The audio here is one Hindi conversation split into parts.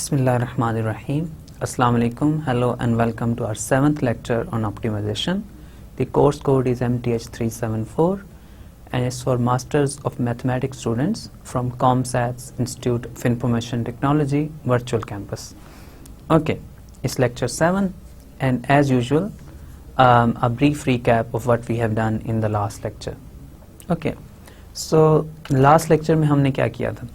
Bismillahirrahmanirrahim. Assalamu alaikum. Hello and welcome to our 7th lecture on optimization. The course code is MTH374 and it's for Masters of Mathematics students from ComSats Institute of Information Technology Virtual Campus. Okay, it's lecture 7 and as usual a brief recap of what we have done in the last lecture. Okay, so last lecture में हमने क्या किया था?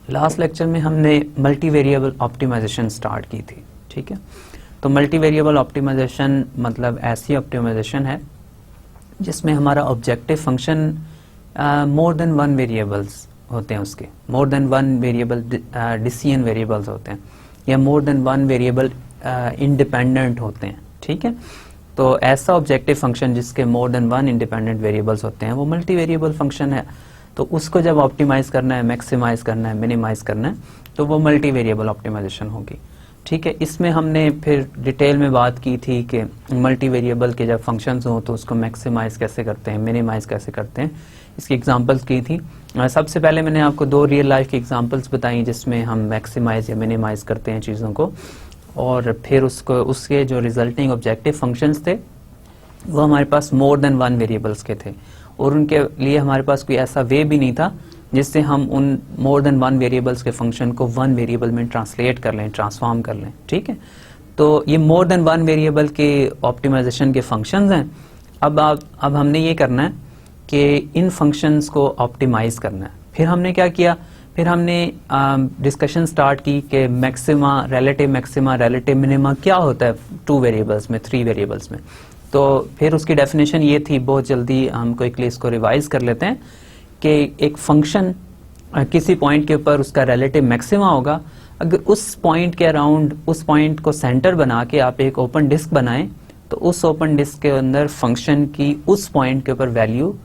लास्ट लेक्चर में हमने मल्टी वेरिएबल ऑप्टिमाइजेशन स्टार्ट की थी. ठीक है, तो मल्टी वेरिएबल ऑप्टिमाइजेशन मतलब ऐसी ऑप्टिमाइजेशन है जिसमें हमारा objective function more than one variables होते हैं, उसके more than one variable decision variables होते हैं या more than one variable independent होते हैं. ठीक है, तो ऐसा ऑब्जेक्टिव फंक्शन जिसके more than one independent variables होते हैं वो मल्टी वेरिएबल फंक्शन है. तो उसको जब ऑप्टिमाइज करना है, मैक्सिमाइज करना है, मिनिमाइज करना है तो वो मल्टी वेरिएबल ऑप्टिमाइजेशन होगी. ठीक है, इसमें हमने फिर डिटेल में बात की थी कि मल्टी वेरिएबल के जब फंक्शंस हों तो उसको मैक्सिमाइज कैसे करते हैं, मिनिमाइज कैसे करते हैं, इसकी एग्जांपल्स की थी. सबसे पहले मैंने आपको दो रियल लाइफ की एग्जांपल्स बताई जिसमें हम मैक्सिमाइज या मिनिमाइज करते हैं चीज़ों को, और फिर उसके जो रिजल्टिंग ऑब्जेक्टिव फंक्शंस थे वो हमारे पास मोर देन वन वेरिएबल्स के थे और उनके लिए हमारे पास कोई ऐसा वे भी नहीं था जिससे हम उन मोर देन वन वेरिएबल्स के फंक्शन को वन वेरिएबल में ट्रांसलेट कर लें, ट्रांसफॉर्म कर लें. ठीक है, तो ये मोर देन वन वेरिएबल के ऑप्टिमाइजेशन के फंक्शंस हैं. अब हमने ये करना है कि इन फंक्शंस को ऑप्टिमाइज करना है. फिर हमने क्या किया, फिर हमने डिस्कशन स्टार्ट की कि मैक्सिमा, रिलेटिव मिनिमा क्या होता है टू वेरिएबल्स में, थ्री वेरिएबल्स में. तो फिर उसकी डेफिनेशन ये थी, बहुत जल्दी हम क्विकली इसको रिवाइज कर लेते हैं, कि एक फंक्शन किसी पॉइंट के ऊपर उसका रिलेटिव मैक्सिमा होगा. अगर उस पॉइंट के अराउंड, उस पॉइंट को सेंटर बना के आप एक ओपन डिस्क बनाएं तो उस ओपन डिस्क के अंदर फंक्शन की उस पॉइंट के ऊपर वैल्यू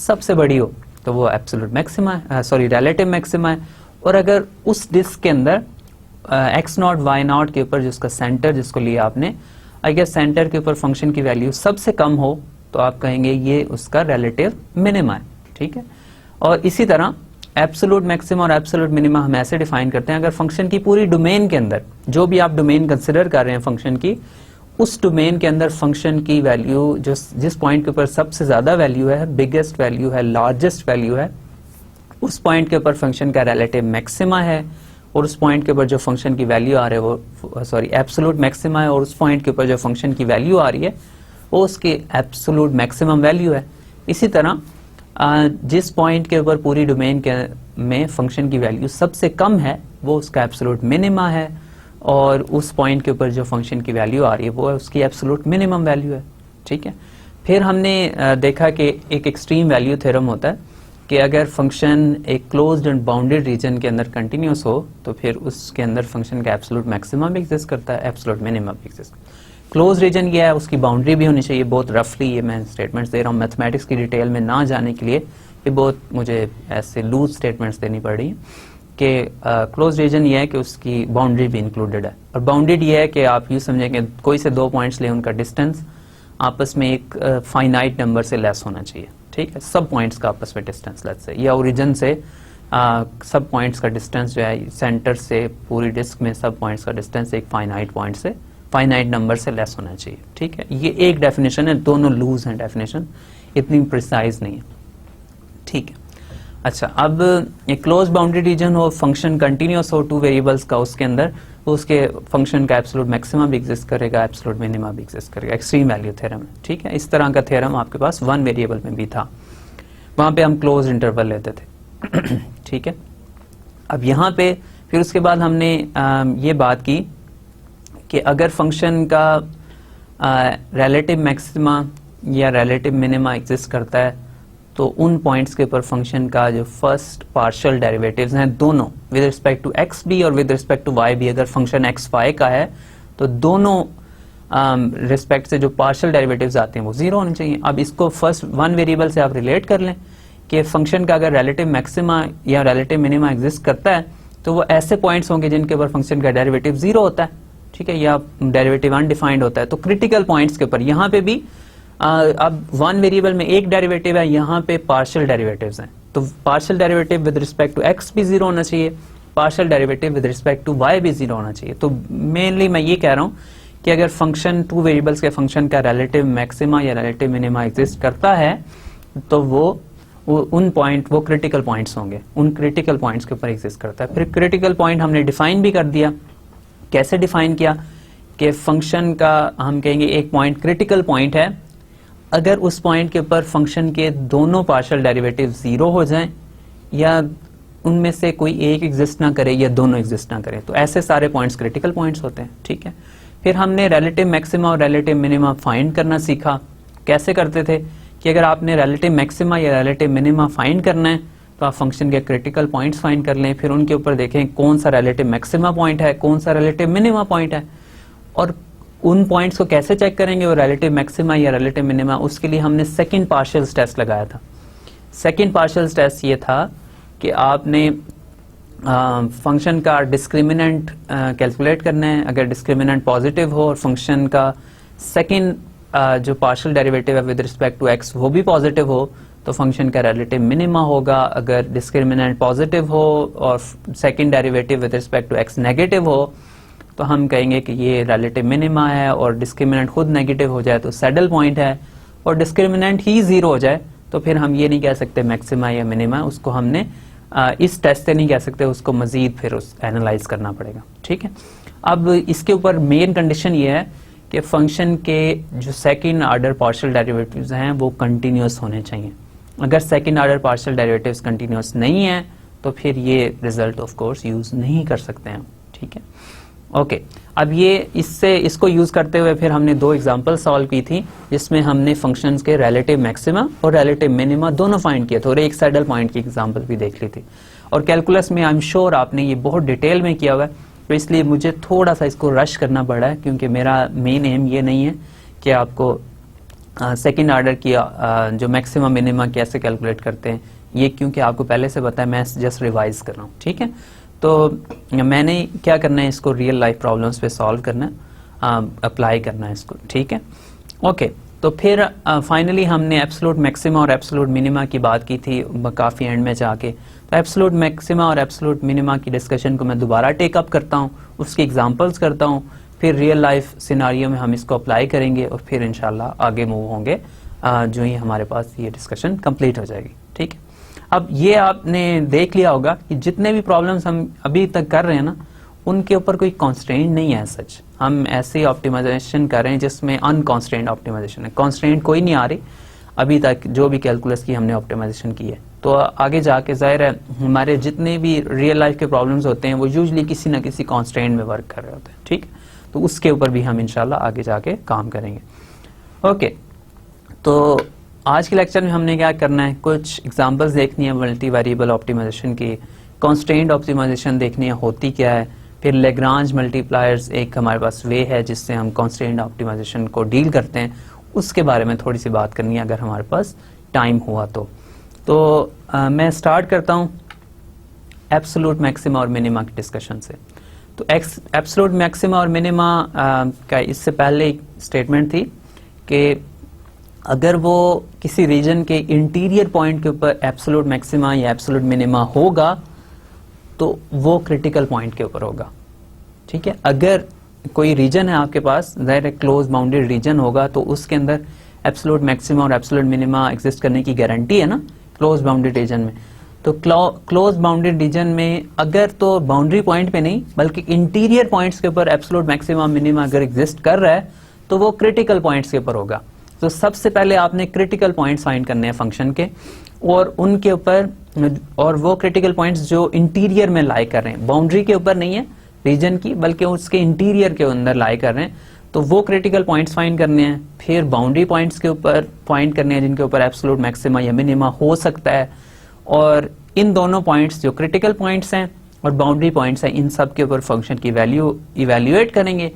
सबसे बड़ी हो तो वो एब्सोल्यूट मैक्सिमा है, रिलेटिव मैक्सिमा है. और अगर उस डिस्क के अंदर x नॉट y नॉट के ऊपर जिसका सेंटर जिसको लिया आपने, अगर सेंटर के ऊपर फंक्शन की वैल्यू सबसे कम हो तो आप कहेंगे ये उसका रिलेटिव मिनिमा है. ठीक है, और इसी तरह एब्सोल्यूट मैक्सिमा और एब्सोल्यूट मिनिमा हम ऐसे डिफाइन करते हैं, अगर फंक्शन की पूरी डोमेन के अंदर जो भी आप डोमेन कंसिडर कर रहे हैं फंक्शन की, उस डोमेन के अंदर फंक्शन की वैल्यू जिस पॉइंट के ऊपर सबसे ज्यादा वैल्यू है, बिगेस्ट वैल्यू है, लार्जेस्ट वैल्यू है, उस पॉइंट के ऊपर फंक्शन का रिलेटिव मैक्सिमा है. और उस पॉइंट के ऊपर जो फंक्शन की वैल्यू आ रही है वो एब्सोल्यूट मैक्सिमा है, और उस पॉइंट के ऊपर जो फंक्शन की वैल्यू आ रही है वो उसकी एब्सोल्यूट मैक्सिमम वैल्यू है. इसी तरह जिस पॉइंट के ऊपर पूरी डोमेन में फंक्शन की वैल्यू सबसे कम है वो उसका एब्सोल्यूट मिनिमा है, और उस पॉइंट के ऊपर जो फंक्शन की वैल्यू आ रही है वो उसकी एब्सोल्यूट मिनिमम वैल्यू है. ठीक है, फिर हमने देखा कि एक एक्सट्रीम वैल्यू थ्योरम होता है कि अगर फंक्शन एक क्लोज्ड एंड बाउंडेड रीजन के अंदर कंटिन्यूस हो तो फिर उसके अंदर फंक्शन का एब्सोल्यूट मैक्सिमम भी एग्जिस्ट करता है, एब्सोल्यूट मिनिमम भी एग्जिस्ट. क्लोज रीजन ये है, उसकी बाउंड्री भी होनी चाहिए. बहुत रफली ये मैं स्टेटमेंट्स दे रहा हूँ, मैथमेटिक्स की डिटेल में ना जाने के लिए ये बहुत मुझे ऐसे लूज स्टेटमेंट्स देनी पड़ रही कि क्लोज रीजन ये है कि उसकी बाउंड्री भी इंक्लूडेड है. और बाउंडेड ये है कि आप यूँ समझें कि कोई से दो पॉइंट्स ले, उनका डिस्टेंस आपस में एक फाइनाइट नंबर से लेस होना चाहिए. ठीक है, सब पॉइंट्स का आपस में डिस्टेंस लेट्स से, या ओरिजिन से सब पॉइंट्स का डिस्टेंस जो है सेंटर से पूरी डिस्क में सब पॉइंट्स का डिस्टेंस एक फाइनाइट पॉइंट से, फाइनाइट नंबर से लेस होना चाहिए. ठीक है, ये एक डेफिनेशन है, दोनों लूज हैं डेफिनेशन, इतनी प्रिसाइज नहीं है. ठीक है, अच्छा, अब एक क्लोज बाउंड्री रीजन हो, फंक्शन कंटिन्यूस हो टू वेरिएबल्स का, उसके अंदर उसके फंक्शन का एब्सोल्यूट मैक्सिमा भी एग्जिस्ट करेगा, एब्सोल्यूट मिनिमा भी एग्जिस्ट करेगा. एक्सट्रीम वैल्यू थ्योरम है. ठीक है, इस तरह का थ्योरम आपके पास वन वेरिएबल में भी था, वहां पे हम क्लोज इंटरवल लेते थे. ठीक है, अब यहाँ पे फिर उसके बाद हमने ये बात की कि अगर फंक्शन का रिलेटिव मैक्सिमा या रिलेटिव मिनिमा एग्जिस्ट करता है तो उन पॉइंट्स के ऊपर फंक्शन का जो फर्स्ट पार्शियल डेरिवेटिव्स हैं दोनों विद रिस्पेक्ट टू एक्स भी और विद रिस्पेक्ट टू वाई भी, अगर फंक्शन एक्स वाई का है तो दोनों रिस्पेक्ट से जो पार्शियल डेरिवेटिव्स आते हैं वो जीरो होने चाहिए. अब इसको फर्स्ट वन वेरिएबल से आप रिलेट कर लें कि फंक्शन का अगर रिलेटिव मैक्सिमा या रिलेटिव मिनिमा एग्जिस्ट करता है तो वो ऐसे पॉइंट्स होंगे जिनके ऊपर फंक्शन का डेरिवेटिव जीरो होता है. ठीक है, या डेरिवेटिव अनडिफाइंड होता है. तो क्रिटिकल पॉइंट्स के ऊपर यहाँ पे भी अब वन वेरिएबल में एक डेरिवेटिव है, यहाँ पे पार्शियल डेरिवेटिव्स हैं, तो partial derivative with respect to x भी जीरो होना चाहिए, partial derivative with respect to y भी 0 होना चाहिए। तो मेनली मैं ये कह रहा हूँ कि अगर फंक्शन टू वेरिएबल्स के फंक्शन का रिलेटिव मैक्सिमा या रिलेटिव मिनिमा एग्जिस्ट करता है तो वो क्रिटिकल पॉइंट्स होंगे, उन क्रिटिकल पॉइंट्स के ऊपर एग्जिस्ट करता है। फिर क्रिटिकल पॉइंट हमने डिफाइन भी कर दिया। कैसे डिफाइन किया कि फंक्शन का हम कहेंगे एक पॉइंट क्रिटिकल पॉइंट है अगर उस पॉइंट के ऊपर फंक्शन के दोनों पार्शियल डेरिवेटिव 0 हो जाएं या उनमें से कोई एक एग्जिस्ट ना करे या दोनों एग्जिस्ट ना करे, तो ऐसे सारे पॉइंट्स क्रिटिकल पॉइंट्स होते हैं। ठीक है, फिर हमने रिलेटिव मैक्सिमा और रिलेटिव मिनिमा फाइंड करना सीखा। कैसे करते थे कि अगर आपने रिलेटिव मैक्सिमा या रिलेटिव मिनिमा फाइंड करना है तो आप फंक्शन के क्रिटिकल पॉइंट्स फाइंड कर लें, फिर उनके ऊपर देखें कौन सा रिलेटिव मैक्सिमा पॉइंट है, कौन सा रिलेटिव मिनिमा पॉइंट है, और उन पॉइंट्स को कैसे चेक करेंगे वो रिलेटिव मैक्सिमा या रिलेटिव मिनिमा। उसके लिए हमने सेकंड पार्शियल टेस्ट लगाया था। सेकंड पार्शियल टेस्ट ये था कि आपने फंक्शन का डिस्क्रिमिनेंट कैलकुलेट करना है। अगर डिस्क्रिमिनेंट पॉजिटिव हो और फंक्शन का सेकंड जो पार्शियल डेरिवेटिव है विद रिस्पेक्ट टू एक्स वो भी पॉजिटिव हो तो फंक्शन का रिलेटिव मिनिमा होगा। अगर डिस्क्रिमिनेंट पॉजिटिव हो और second derivative with respect to x negative हो तो हम कहेंगे कि ये रिलेटिव मिनिमा है, और डिस्क्रिमिनेंट खुद नेगेटिव हो जाए तो सैडल पॉइंट है, और डिस्क्रिमिनेंट ही 0 हो जाए तो फिर हम ये नहीं कह सकते मैक्सिमा या मिनिमा, उसको हमने इस टेस्ट से नहीं कह सकते, उसको मजीद फिर एनालाइज करना पड़ेगा। ठीक है, अब इसके ऊपर मेन कंडीशन ये है कि फंक्शन के जो सेकंड ऑर्डर पार्शियल डेरिवेटिव्स हैं वो कंटिन्यूअस होने चाहिए। अगर second order partial derivatives continuous नहीं है तो फिर ये रिजल्ट ऑफ कोर्स यूज नहीं कर सकते हैं। ठीक है, ओके, अब ये इसको यूज करते हुए फिर हमने 2 एग्जांपल सॉल्व की थी जिसमें हमने फंक्शंस के रिलेटिव मैक्सिमा और रिलेटिव मिनिमा दोनों फाइंड किए थे और एक सैडल पॉइंट की एग्जांपल भी देख ली थी। और कैलकुलस में आई एम श्योर आपने ये बहुत डिटेल में किया हुआ है, तो इसलिए मुझे थोड़ा सा इसको रश करना पड़ा है क्योंकि मेरा मेन एम ये नहीं है कि आपको सेकेंड ऑर्डर की जो मैक्सिमम मिनिमा कैसे कैलकुलेट करते हैं ये, क्योंकि आपको पहले से पता है, मैं जस्ट रिवाइज कर रहा हूँ। ठीक है, तो मैंने क्या करना है, इसको रियल लाइफ प्रॉब्लम्स पे सॉल्व करना है, अप्लाई करना है इसको। ठीक है, ओके, तो फिर फाइनली हमने एब्सोल्यूट मैक्सिमा और एब्सोल्यूट मिनिमा की बात की थी काफ़ी एंड में जाके। तो एब्सोल्यूट मैक्सिमा और एब्सोल्यूट मिनिमा की डिस्कशन को मैं दोबारा टेकअप करता हूँ, उसकी एग्जांपल्स करता हूँ, फिर रियल लाइफ सिनारियो में हम इसको अप्लाई करेंगे और फिर इंशाल्लाह आगे मूव होंगे जो ही हमारे पास ये डिस्कशन कंप्लीट हो जाएगी। ठीक है, अब ये आपने देख लिया होगा कि जितने भी प्रॉब्लम्स हम अभी तक कर रहे हैं ना उनके ऊपर कोई कॉन्स्ट्रेंट नहीं है सच। हम ऐसे ऑप्टिमाइजेशन कर रहे हैं जिसमें अनकॉन्स्ट्रेंट ऑप्टिमाइजेशन है, कॉन्स्ट्रेंट कोई नहीं आ रही अभी तक जो भी कैलकुलस की हमने ऑप्टिमाइजेशन की है। तो आगे जाके जाहिर है हमारे जितने भी रियल लाइफ के प्रॉब्लम्स होते हैं वो यूजुअली किसी ना किसी कॉन्स्ट्रेंट में वर्क कर रहे होते हैं। ठीक, तो उसके ऊपर भी हम इंशाल्लाह आगे जाके काम करेंगे। ओके, तो आज के लेक्चर में हमने क्या करना है, कुछ एग्जांपल्स देखनी है मल्टी वेरिएबल ऑप्टिमाइजेशन की, कॉन्स्ट्रेंट ऑप्टिमाइजेशन देखनी है होती क्या है, फिर लेग्रांज मल्टीप्लायर्स एक हमारे पास वे है जिससे हम कॉन्स्ट्रेंट ऑप्टिमाइजेशन को डील करते हैं, उसके बारे में थोड़ी सी बात करनी है अगर हमारे पास टाइम हुआ तो मैं स्टार्ट करता हूँ एब्सोल्यूट मैक्सिमा और मिनिमा की डिस्कशन से। तो एब्सोल्यूट मैक्सिमा और मिनिमा का इससे पहले एक स्टेटमेंट थी कि अगर वो किसी रीजन के इंटीरियर पॉइंट के ऊपर एब्सोल्यूट मैक्सिमा या एब्सोल्यूट मिनिमा होगा तो वो क्रिटिकल पॉइंट के ऊपर होगा। ठीक है, अगर कोई रीजन है आपके पास, जाहिर है क्लोज बाउंडेड रीजन होगा तो उसके अंदर एब्सोल्यूट मैक्सिमा और एब्सोल्यूट मिनिमा एग्जिस्ट करने की गारंटी है ना क्लोज बाउंडेड रीजन में। तो क्लोज बाउंडेड रीजन में अगर तो बाउंड्री पॉइंट पे नहीं बल्कि इंटीरियर पॉइंट्स के ऊपर एब्सोल्यूट मैक्सिमा मिनिमा अगर एग्जिस्ट कर रहा है तो वो क्रिटिकल पॉइंट्स के ऊपर होगा। तो सबसे पहले आपने क्रिटिकल पॉइंट्स फाइंड करने हैं फंक्शन के और उनके ऊपर, और वो क्रिटिकल पॉइंट्स जो इंटीरियर में लाई कर रहे हैं, बाउंड्री के ऊपर नहीं है रीजन की बल्कि उसके इंटीरियर के अंदर लाई कर रहे हैं, तो वो क्रिटिकल पॉइंट्स फाइंड करने हैं। फिर बाउंड्री पॉइंट्स के ऊपर फाइंड करने हैं जिनके ऊपर एब्सोल्यूट मैक्सिमा या मिनिमा हो सकता है, और इन दोनों पॉइंट्स जो क्रिटिकल पॉइंट्स हैं और बाउंड्री पॉइंट्स हैं इन सब के ऊपर फंक्शन की वैल्यू इवेल्युएट करेंगे।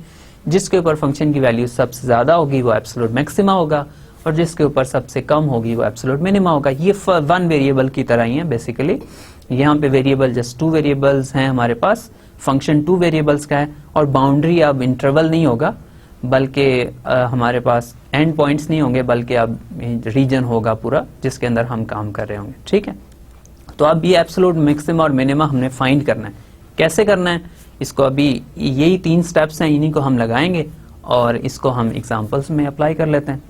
जिसके ऊपर फंक्शन की वैल्यू सबसे ज्यादा होगी वो एब्सोल्यूट मैक्सिमा होगा और जिसके ऊपर सबसे कम होगी वो एब्सोल्यूट मिनिमा होगा। ये वन वेरिएबल की तरह ही है बेसिकली। यहाँ पे वेरिएबल जस्ट 2 वेरिएबल्स हैं हमारे पास, फंक्शन 2 वेरिएबल्स का है, और बाउंड्री अब इंटरवल नहीं होगा बल्कि हमारे पास एंड पॉइंट्स नहीं होंगे बल्कि अब रीजन होगा पूरा जिसके अंदर हम काम कर रहे होंगे। ठीक है, तो अब ये एब्सोल्यूट मैक्सिमा और मिनिमा हमने फाइंड करना है। कैसे करना है इसको, अभी यही 3 स्टेप्स हैं, इन्हीं को हम लगाएंगे और इसको हम एग्जांपल्स में अप्लाई कर लेते हैं।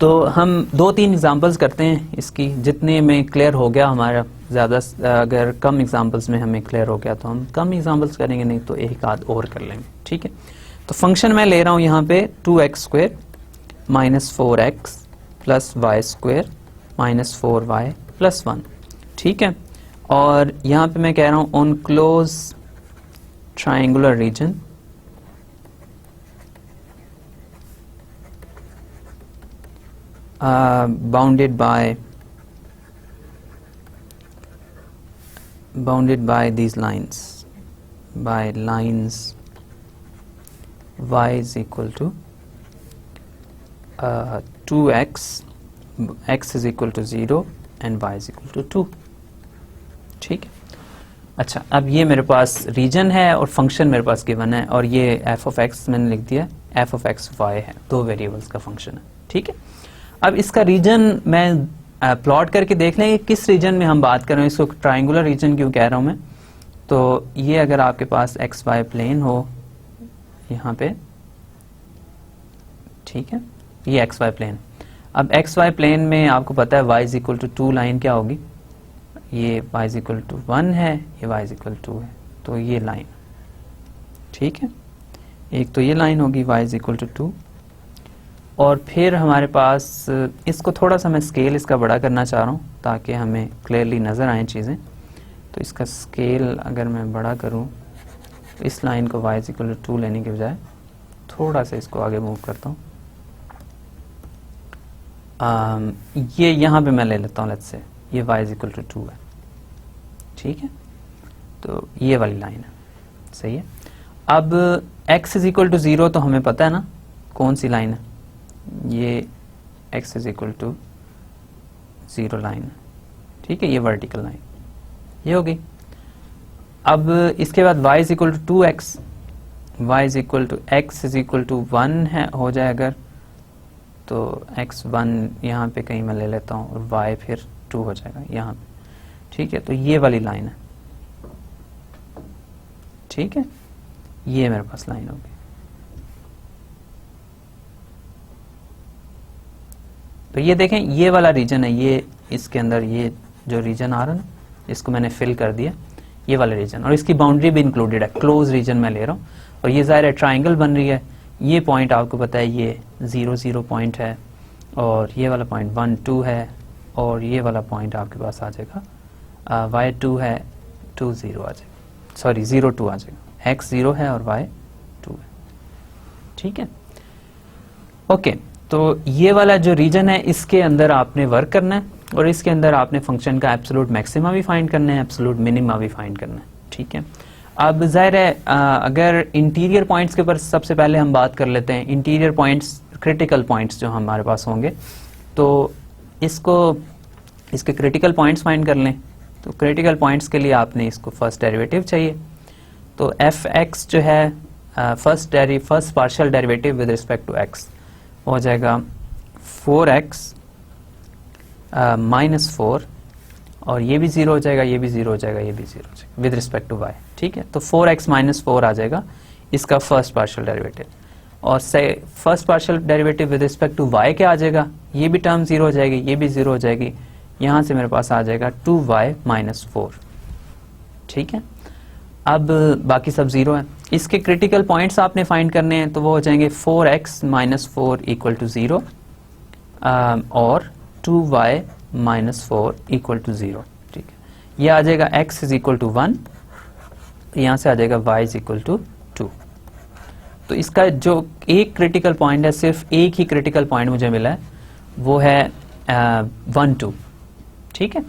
तो हम 2-3 एग्जांपल्स करते हैं इसकी, जितने में क्लियर हो गया हमारा, ज़्यादा अगर कम एग्जांपल्स में हमें क्लियर हो गया तो हम कम एग्जांपल्स करेंगे, नहीं तो एक आध और कर लेंगे, ठीक है। तो फंक्शन मैं ले रहा हूँ यहाँ पे 2x² minus 4x plus y² minus 4y plus 1, ठीक है। और यहाँ पे मैं कह रहा हूँ on close triangular region bounded by these lines, by lines y is equal to 2x, x is equal to 0 and y is equal to 2, ठीक है। अच्छा, अब ये मेरे पास रीजन है और फंक्शन मेरे पास गिवन है, और ये f of x मैंने लिख दिया, f of x y है, 2 वेरिएबल्स का फंक्शन है, ठीक है। अब इसका रीजन मैं प्लॉट करके देख लेंगे किस रीजन में हम बात कर रहे हैं, इसको ट्राइंगुलर रीजन क्यों कह रहा हूं मैं। तो ये अगर आपके पास एक्स वाई प्लेन हो यहाँ पे, ठीक है, ये एक्स वाई प्लेन। अब एक्स वाई प्लेन में आपको पता है y is equal to 2 line क्या होगी, ये y इज इक्वल टू 1 है, ये y इज इक्वल 2 है, तो ये लाइन, ठीक है, एक तो ये लाइन होगी y इज इक्वल टू 2। और फिर हमारे पास, इसको थोड़ा सा मैं स्केल इसका बड़ा करना चाह रहा हूँ ताकि हमें क्लियरली नज़र आए चीज़ें। तो इसका स्केल अगर मैं बड़ा करूँ तो इस लाइन को y इज इक्वल टू 2 लेने के बजाय थोड़ा सा इसको आगे मूव करता हूँ। ये यहाँ पे मैं ले लेता हूँ, लेट्स से ये y इज इक्वल टू 2 है, ठीक है, तो ये वाली लाइन है, सही है। अब x इज इक्वल टू 0 तो हमें पता है ना कौन सी लाइन है, ये x is equal to 0 line, ठीक है, ये वर्टिकल लाइन ये हो गई। अब इसके बाद y is equal to 2x, y is equal to x is equal to 1 है हो जाए अगर, तो x 1 यहाँ पे कहीं मैं ले लेता हूँ और y फिर 2 हो जाएगा यहाँ पे, ठीक है। तो ये वाली लाइन है, ठीक है, ये मेरे पास लाइन होगी। तो ये देखें ये वाला रीजन है, ये इसके अंदर ये जो रीजन आ रहा है इसको मैंने फिल कर दिया, ये वाला रीजन, और इसकी बाउंड्री भी इंक्लूडेड है, क्लोज रीजन मैं ले रहा हूँ। और ये ज़ाहिर है ट्राइंगल बन रही है, ये पॉइंट आपको पता है ये 0 0 पॉइंट है, और ये वाला पॉइंट 1 2 है, और ये वाला पॉइंट आपके पास आ जाएगा y 2 है 2 0 आ जाएगा, सॉरी 0 2 आ जाएगा, x 0 है और y 2 है, ठीक है, ओके। तो ये वाला जो रीजन है इसके अंदर आपने वर्क करना है, और इसके अंदर आपने फंक्शन का एब्सोल्यूट मैक्सिमा भी फाइंड करना है, एब्सोल्यूट मिनिमा भी फाइंड करना है, ठीक है। अब जाहिर है अगर इंटीरियर पॉइंट्स के ऊपर सबसे पहले हम बात कर लेते हैं, इंटीरियर पॉइंट्स क्रिटिकल पॉइंट्स जो हमारे पास होंगे, तो इसके क्रिटिकल पॉइंट्स फाइंड कर लें। तो क्रिटिकल पॉइंट्स के लिए आपने इसको फर्स्ट डेरिवेटिव चाहिए, तो एफ एक्स जो है first partial derivative with respect to x हो जाएगा 4x माइनस 4, और ये भी 0 हो जाएगा, ये भी 0 हो जाएगा, ये भी 0 हो जाएगा विद रिस्पेक्ट टू y, ठीक है। तो 4x माइनस 4 आ जाएगा इसका फर्स्ट पार्शियल डेरिवेटिव, और first partial derivative with respect to y क्या आ जाएगा, ये भी टर्म 0 हो जाएगी, ये भी 0 हो जाएगी, यहाँ से मेरे पास आ जाएगा 2y माइनस 4, ठीक है। अब बाकी सब 0 है। इसके क्रिटिकल पॉइंट्स आपने फाइंड करने हैं, तो वो हो जाएंगे 4x माइनस 4 इक्वल टू 0 और 2y माइनस 4 इक्वल टू 0, ठीक है। ये आ जाएगा x इज इक्वल टू 1, यहाँ से आ जाएगा y इज इक्वल टू 2। तो इसका जो एक क्रिटिकल पॉइंट है, सिर्फ एक ही क्रिटिकल पॉइंट मुझे मिला है, वो है 1 2, ठीक है।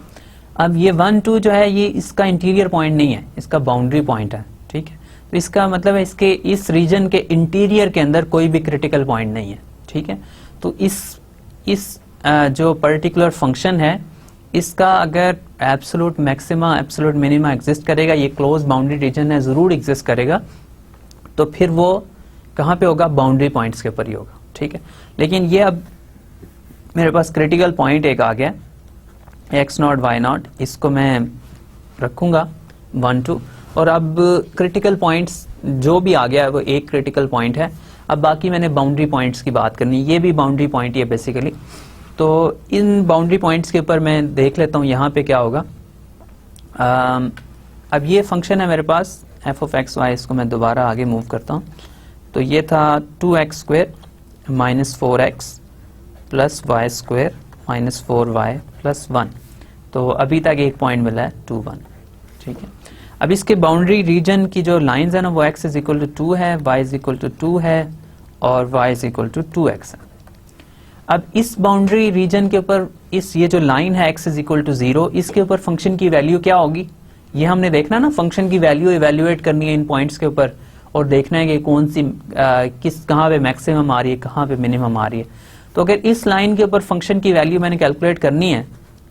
अब ये 1 2 जो है ये इसका इंटीरियर पॉइंट नहीं है, इसका बाउंड्री पॉइंट है, ठीक है। तो इसका मतलब है इसके इस रीजन के इंटीरियर के अंदर कोई भी क्रिटिकल पॉइंट नहीं है, ठीक है। तो इस जो पर्टिकुलर फंक्शन है इसका अगर absolute maxima absolute minima exist करेगा, ये क्लोज बाउंड्री रीजन है ज़रूर एग्जिस्ट करेगा, तो फिर वो कहाँ पे होगा, बाउंड्री पॉइंट्स के ऊपर ही होगा, ठीक है। लेकिन ये अब मेरे पास क्रिटिकल पॉइंट एक आ गया x0 y0, इसको मैं रखूंगा 1 2, और अब क्रिटिकल पॉइंट्स जो भी आ गया है वो एक क्रिटिकल पॉइंट है। अब बाकी मैंने बाउंड्री पॉइंट्स की बात करनी, ये भी बाउंड्री पॉइंट ही है बेसिकली। तो इन बाउंड्री पॉइंट्स के ऊपर मैं देख लेता हूँ यहाँ पे क्या होगा। अब ये फंक्शन है मेरे पास एफ ऑफ एक्स वाई, इसको मैं दोबारा आगे मूव करता हूँ। तो ये था 2x² minus 4x plus y square minus 4y plus 1। तो अभी तक एक पॉइंट मिला है 2 1, ठीक है। अब इसके बाउंड्री रीजन की जो लाइंस है ना वो x इज इक्वल टू 2 है, y इज इक्वल टू 2 है और y is equal to 2x है। अब इस बाउंड्री रीजन के ऊपर इस ये जो लाइन है x इज इक्वल टू 0, इसके ऊपर फंक्शन की वैल्यू क्या होगी ये हमने देखना ना। फंक्शन की वैल्यू इवेल्युएट करनी है इन पॉइंट्स के ऊपर और देखना है कि कौन सी कहाँ पे मैक्सिमम आ रही है, कहाँ पे मिनिमम आ रही है। तो अगर इस लाइन के ऊपर फंक्शन की वैल्यू मैंने कैलकुलेट करनी है,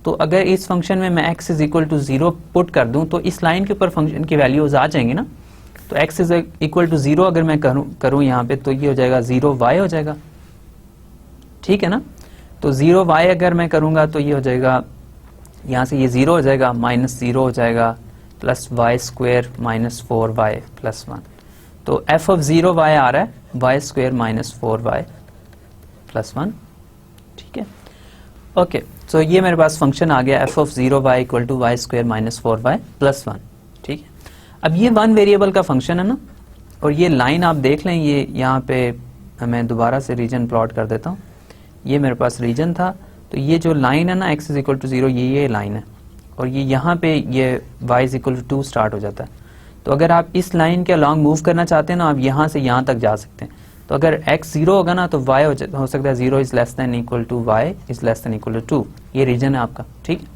तो अगर इस फंक्शन में मैं x is equal to 0 put कर दूं तो इस लाइन के ऊपर फंक्शन की वैल्यूज आ जाएंगी ना। तो x इज इक्वल टू 0 अगर मैं करूं यहाँ पे तो ये हो जाएगा 0y हो जाएगा, ठीक है ना। तो 0y अगर मैं करूंगा तो ये हो जाएगा, यहाँ से ये 0 हो जाएगा, माइनस 0 हो जाएगा plus y square minus 4y plus 1। तो f ऑफ 0y आ रहा है Y square minus 4y plus 1, ठीक है। ओके, तो ये मेरे पास फंक्शन आ गया f of 0y equal to y square minus 4y plus 1, ठीक है। अब ये 1 वेरिएबल का फंक्शन है ना, और ये लाइन आप देख लें, ये यहाँ पे मैं दोबारा से रीजन प्लॉट कर देता हूँ। ये मेरे पास रीजन था, तो ये जो लाइन है ना x इज इक्वल टू 0, ये लाइन है, और ये यहाँ पे ये y is equal to 2 start हो जाता है। तो अगर आप इस लाइन के अलॉन्ग मूव करना चाहते हैं ना, आप यहाँ से यहाँ तक जा सकते हैं। तो अगर x 0 होगा ना तो y हो सकता है 0 is less than equal to y is less than equal to 2, ये रीजन है आपका, ठीक।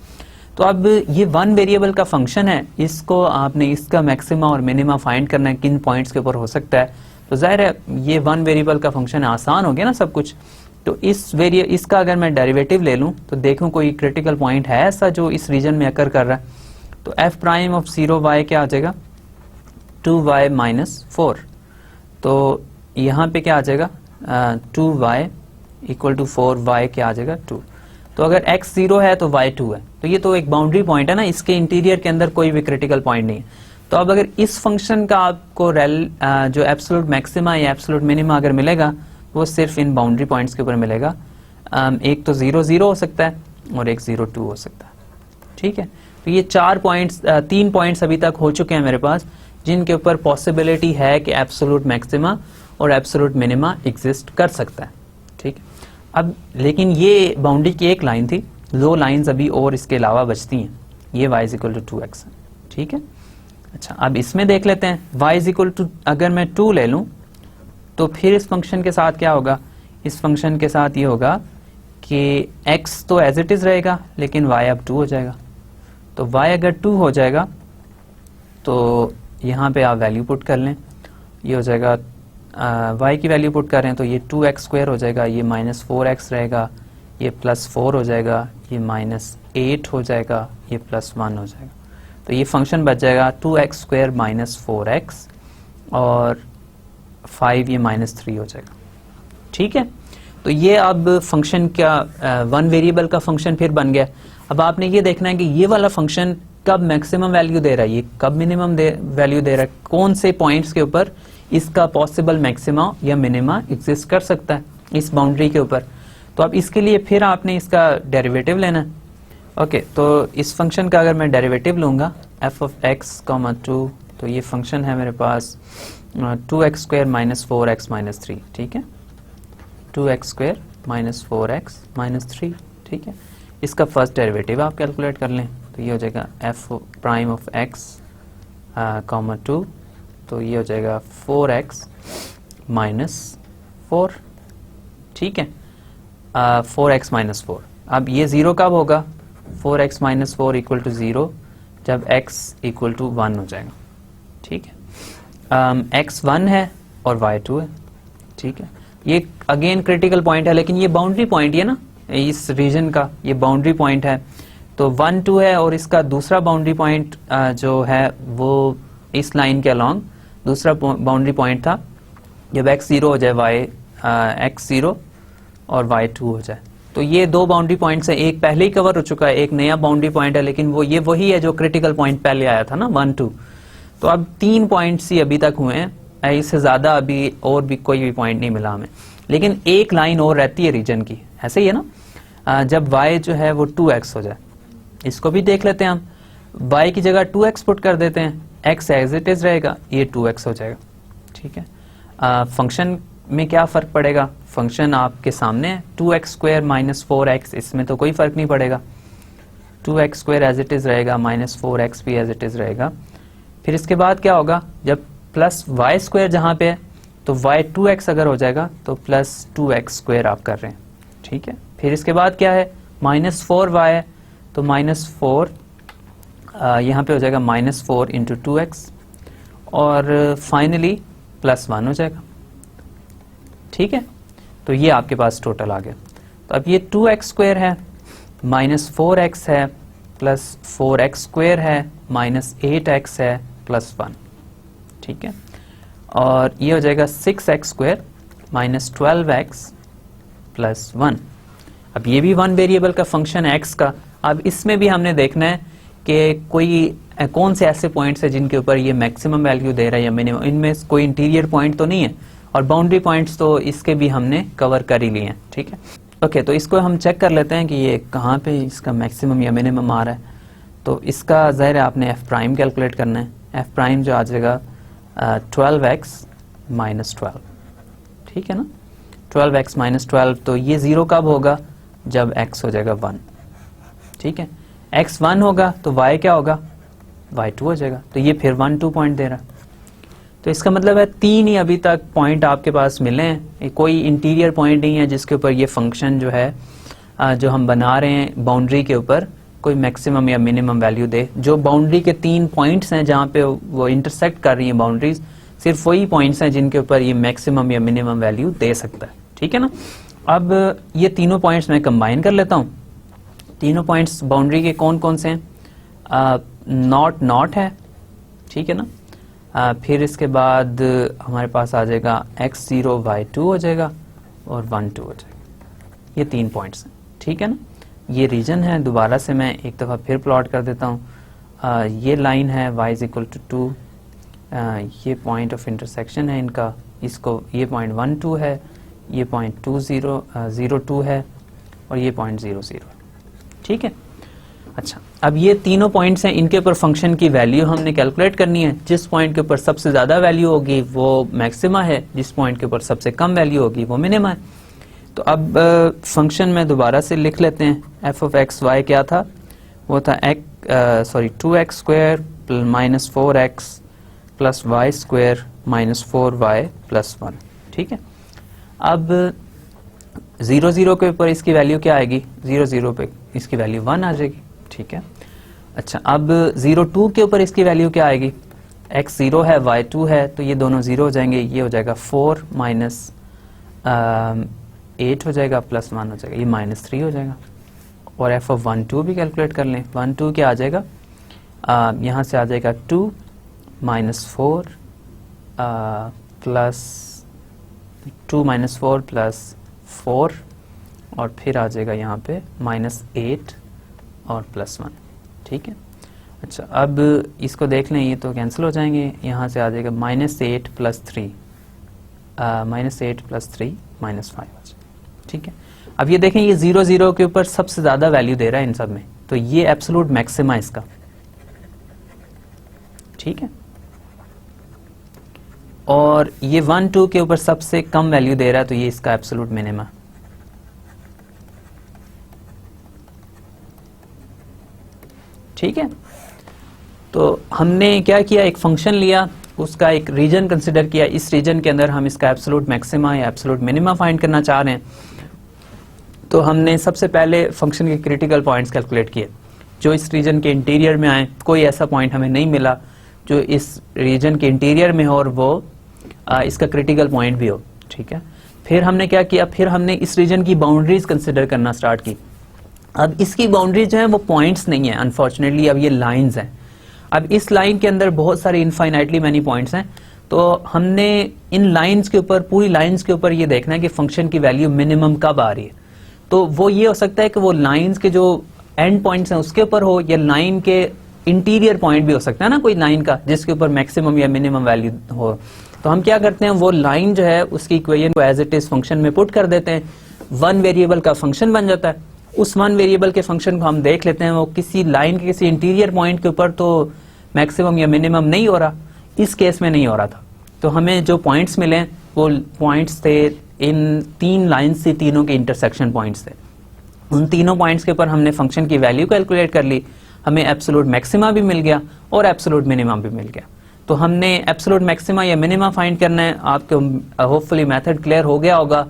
तो अब ये 1 वेरिएबल का फंक्शन है, इसको आपने इसका मैक्सिमा और मिनिमा फाइंड करना है, किन पॉइंट्स के ऊपर हो सकता है। तो जाहिर है ये 1 वेरिएबल का फंक्शन है, आसान हो गया ना सब कुछ। तो इसका अगर मैं डेरिवेटिव ले लूं तो देखूं कोई क्रिटिकल पॉइंट है ऐसा जो इस रीजन में अकर कर रहा है। तो f प्राइम ऑफ 0y क्या आ जाएगा 2y माइनस 4। तो यहाँ पे क्या आ जाएगा 2y इक्वल टू 4y क्या आ जाएगा 2। तो अगर x 0 है तो y 2 है, तो ये तो एक बाउंड्री पॉइंट है ना, इसके इंटीरियर के अंदर कोई भी क्रिटिकल पॉइंट नहीं है। तो अब अगर इस फंक्शन का आपको जो एब्सोल्यूट मैक्सिमा या एब्सोल्यूट मिनिमा अगर मिलेगा वो सिर्फ इन बाउंड्री पॉइंट्स के ऊपर मिलेगा। एक तो 0 0 हो सकता है और एक 0 2 हो सकता है, ठीक है। तो ये 3 पॉइंट्स अभी तक हो चुके हैं मेरे पास जिनके ऊपर पॉसिबिलिटी है कि एब्सोल्यूट मैक्सिमा और एब्सोल्यूट मिनिमा एग्जिस्ट कर सकता है, ठीक है। अब लेकिन ये बाउंड्री की एक लाइन थी, 2 लाइंस अभी और इसके अलावा बचती हैं, ये y is equal to 2x है, ठीक है। अच्छा, अब इसमें देख लेते हैं y इज इक्वल टू, अगर मैं 2 ले लूं तो फिर इस फंक्शन के साथ क्या होगा, इस फंक्शन के साथ ये होगा कि x तो एज इट इज रहेगा लेकिन y अब 2 हो जाएगा। तो y अगर 2 हो जाएगा तो यहाँ पे आप वैल्यू पुट कर लें, ये हो जाएगा y की वैल्यू पुट कर रहे हैं तो ये 2x² हो जाएगा, ये माइनस 4x रहेगा, ये प्लस 4 हो जाएगा, ये माइनस 8 हो जाएगा, ये प्लस 1 हो जाएगा। तो ये फंक्शन बच जाएगा 2x² माइनस 4x और 5 ये माइनस 3 हो जाएगा, ठीक है। तो ये अब फंक्शन का 1 वेरिएबल का फंक्शन फिर बन गया। अब आपने ये देखना है कि ये वाला फंक्शन कब मैक्सिमम वैल्यू दे रहा है, ये कब मिनिमम वैल्यू दे रहा है, कौन से पॉइंट्स के ऊपर इसका पॉसिबल मैक्सिमा या मिनिमा एग्जिस्ट कर सकता है इस बाउंड्री के ऊपर। तो अब इसके लिए फिर आपने इसका डेरिवेटिव लेना है। ओके, तो इस फंक्शन का अगर मैं डेरिवेटिव लूंगा f ऑफ x, 2, तो ये फंक्शन है मेरे पास 2x² माइनस 4x माइनस 3, ठीक है। 2x² माइनस 4x माइनस 3, ठीक है। इसका फर्स्ट डेरिवेटिव आप कैलकुलेट कर लें तो ये हो जाएगा f प्राइम ऑफ x, 2, तो ये हो जाएगा 4x माइनस 4, ठीक है। 4x माइनस 4, अब ये 0 कब होगा, 4x माइनस 4 इक्वल टू 0 जब x इक्वल टू 1 हो जाएगा, ठीक है। x 1 है और y 2 है, ठीक है। ये अगेन क्रिटिकल पॉइंट है लेकिन ये बाउंड्री पॉइंट है ना, इस रीजन का ये बाउंड्री पॉइंट है। तो 1 2 है और इसका दूसरा बाउंड्री पॉइंट जो है वो इस लाइन के अलॉन्ग दूसरा बाउंड्री पॉइंट था जब x 0 हो जाए, y x 0 और y 2 हो जाए, तो ये दो बाउंड्री पॉइंट्स हैं, एक पहले ही कवर हो चुका है, एक नया बाउंड्री पॉइंट है, लेकिन वो ये वही है जो क्रिटिकल पॉइंट पहले आया था ना 1 2। तो अब 3 पॉइंट्स ही अभी तक हुए हैं, इससे ज्यादा अभी और भी कोई भी पॉइंट नहीं मिला हमें, लेकिन एक लाइन और रहती है रीजन की, ऐसे ही है ना। जब y जो है वो 2x हो जाए, इसको भी देख लेते हैं हम, y की जगह 2x पुट कर देते हैं, x एज इट इज रहेगा, ये 2x हो जाएगा, ठीक है। फंक्शन में क्या फर्क पड़ेगा, फंक्शन आपके सामने है, 2x स्क्वायर माइनस 4x, इसमें तो कोई फर्क नहीं पड़ेगा, 2x square as it is रहेगा, माइनस 4x भी एज इट इज रहेगा। फिर इसके बाद क्या होगा, जब प्लस y स्क्वायर जहां पे है तो y 2x अगर हो जाएगा तो प्लस 2x स्क्वायर आप कर रहे हैं, ठीक है। फिर इसके बाद क्या है, माइनस 4y है तो माइनस 4 यहाँ पे हो जाएगा माइनस 4 इंटू 2x, और फाइनली प्लस 1 हो जाएगा, ठीक है। तो ये आपके पास टोटल आ गया। तो अब ये 2x स्क्वायर है, माइनस 4x है, प्लस 4x स्क्वायर है, माइनस 8x है, प्लस 1, ठीक है। और ये हो जाएगा 6x square minus 12x plus 1। अब ये भी 1 वेरिएबल का फंक्शन है x का। अब इसमें भी हमने देखना है कि कौन से ऐसे पॉइंट्स है जिनके ऊपर ये मैक्सिमम वैल्यू दे रहा है या मिनिमम, इनमें कोई इंटीरियर पॉइंट तो नहीं है, और बाउंड्री पॉइंट्स तो इसके भी हमने कवर कर ही लिए हैं, ठीक है। ओके, तो इसको हम चेक कर लेते हैं कि ये कहाँ पे इसका मैक्सिमम या मिनिमम आ रहा है। तो इसका ज़ाहिर है आपने एफ प्राइम कैलकुलेट करना है, एफ प्राइम जो आ जाएगा 12x माइनस 12, ठीक है ना, 12x माइनस 12। तो ये 0 कब होगा, जब x हो जाएगा 1, ठीक है। x 1 होगा तो y क्या होगा, y 2 हो जाएगा, तो ये फिर 1 2 पॉइंट दे रहा है। तो इसका मतलब है 3 ही अभी तक पॉइंट आपके पास मिले हैं, कोई इंटीरियर पॉइंट नहीं है जिसके ऊपर ये फंक्शन जो है जो हम बना रहे हैं बाउंड्री के ऊपर कोई मैक्सिमम या मिनिमम वैल्यू दे। जो बाउंड्री के 3 पॉइंट्स हैं जहाँ पे वो इंटरसेक्ट कर रही हैं बाउंड्रीज, सिर्फ वही पॉइंट्स हैं जिनके ऊपर ये मैक्सिमम या मिनिमम वैल्यू दे सकता है, ठीक है ना। अब ये तीनों पॉइंट्स मैं कंबाइन कर लेता हूँ। तीनों पॉइंट्स बाउंड्री के कौन कौन से हैं, नॉट नॉट है, ठीक है ना। फिर इसके बाद हमारे पास आ जाएगा x0 y2 हो जाएगा और 1 2 हो जाएगा, ये 3 पॉइंट्स हैं, ठीक है ना। ये रीजन है, दोबारा से मैं एक दफ़ा फिर प्लॉट कर देता हूँ। ये लाइन है y इज इक्वल टू 2, ये पॉइंट ऑफ इंटरसेक्शन है इनका, इसको ये पॉइंट 1 2 है, ये पॉइंट 0 2 है, और ये पॉइंट 0 0, ठीक है। अच्छा, अब ये तीनों पॉइंट्स हैं, इनके ऊपर फंक्शन की वैल्यू हमने कैलकुलेट करनी है। जिस पॉइंट के ऊपर सबसे ज़्यादा वैल्यू होगी वो मैक्सिमा है, जिस पॉइंट के ऊपर सबसे कम वैल्यू होगी वो मिनिमा है। तो अब फंक्शन में दोबारा से लिख लेते हैं, एफ ऑफ एक्स वाई क्या था, वो था 2x square minus 4x plus y square minus 4y plus 1, ठीक है। अब 0 0 के ऊपर इसकी वैल्यू क्या आएगी, 0 0 पे इसकी वैल्यू 1 आ जाएगी, ठीक है। अच्छा, अब 0 2 के ऊपर इसकी वैल्यू क्या आएगी, x 0 है y 2 है, तो ये दोनों 0 हो जाएंगे, ये हो जाएगा 4 माइनस 8 हो जाएगा प्लस 1 हो जाएगा, ये माइनस 3 हो जाएगा। और एफ ऑफ 1 2 भी कैलकुलेट कर लें, 1 2 क्या आ जाएगा, यहाँ से आ जाएगा 2 माइनस 4 प्लस 2 माइनस 4 प्लस 4, और फिर आ जाएगा यहाँ पे माइनस 8 और प्लस 1, ठीक है। अच्छा, अब इसको देख लें, ये तो कैंसिल हो जाएंगे, यहाँ से आ जाएगा minus 8 plus 3 minus 8 plus 3 minus 5, ठीक है। अब ये देखें, ये 0 0 के ऊपर सबसे ज़्यादा वैल्यू दे रहा है इन सब में, तो ये एब्सोल्यूट मैक्सिमा इसका, ठीक है। और ये 1 2 के ऊपर सबसे कम वैल्यू दे रहा है, तो ये इसका एब्सोल्यूट मिनिमा, ठीक है। तो हमने क्या किया, एक फंक्शन लिया, उसका एक रीजन कंसिडर किया, इस रीजन के अंदर हम इसका एब्सोल्यूट मैक्सिमा या एब्सोल्यूट मिनिमा फाइंड करना चाह रहे हैं। तो हमने सबसे पहले फंक्शन के क्रिटिकल पॉइंट्स कैलकुलेट किए जो इस रीजन के इंटीरियर में आए। कोई ऐसा पॉइंट हमें नहीं मिला जो इस रीजन के इंटीरियर में हो और वो इसका क्रिटिकल पॉइंट भी हो, ठीक है। फिर हमने क्या किया, फिर हमने इस रीजन की बाउंड्रीज कंसिडर करना स्टार्ट की। अब इसकी बाउंड्री जो है वो पॉइंट्स नहीं है अनफॉर्चुनेटली, अब ये लाइंस हैं। अब इस लाइन के अंदर बहुत सारे इनफाइनाइटली मैनी पॉइंट्स हैं, तो हमने इन लाइंस के ऊपर, पूरी लाइंस के ऊपर ये देखना है कि फंक्शन की वैल्यू मिनिमम कब आ रही है। तो वो ये हो सकता है कि वो लाइंस के जो एंड पॉइंट्स हैं उसके ऊपर हो, या लाइन के इंटीरियर पॉइंट भी हो सकता है ना कोई लाइन का जिसके ऊपर मैक्सिमम या मिनिमम वैल्यू हो। तो हम क्या करते हैं, वो लाइन जो है उसकी इक्वेशन को एज इट इज फंक्शन में पुट कर देते हैं, वन वेरिएबल का फंक्शन बन जाता है। उस वन वेरिएबल के फंक्शन को हम देख लेते हैं वो किसी लाइन के किसी इंटीरियर पॉइंट के ऊपर तो मैक्सिमम या मिनिमम नहीं हो रहा, इस केस में नहीं हो रहा था। तो हमें जो पॉइंट्स मिले वो पॉइंट्स थे इन तीन लाइन्स से, तीनों के इंटरसेक्शन पॉइंट्स थे। उन तीनों पॉइंट्स के ऊपर हमने फंक्शन की वैल्यू कैलकुलेट कर ली, हमें एब्सोल्यूट मैक्सिमा भी मिल गया और एब्सोल्यूट मिनिमम भी मिल गया। तो हमने एब्सोल्यूट मैक्सिमा या मिनिमा फाइंड करना है। आपको होपफुली मेथड क्लियर हो गया होगा।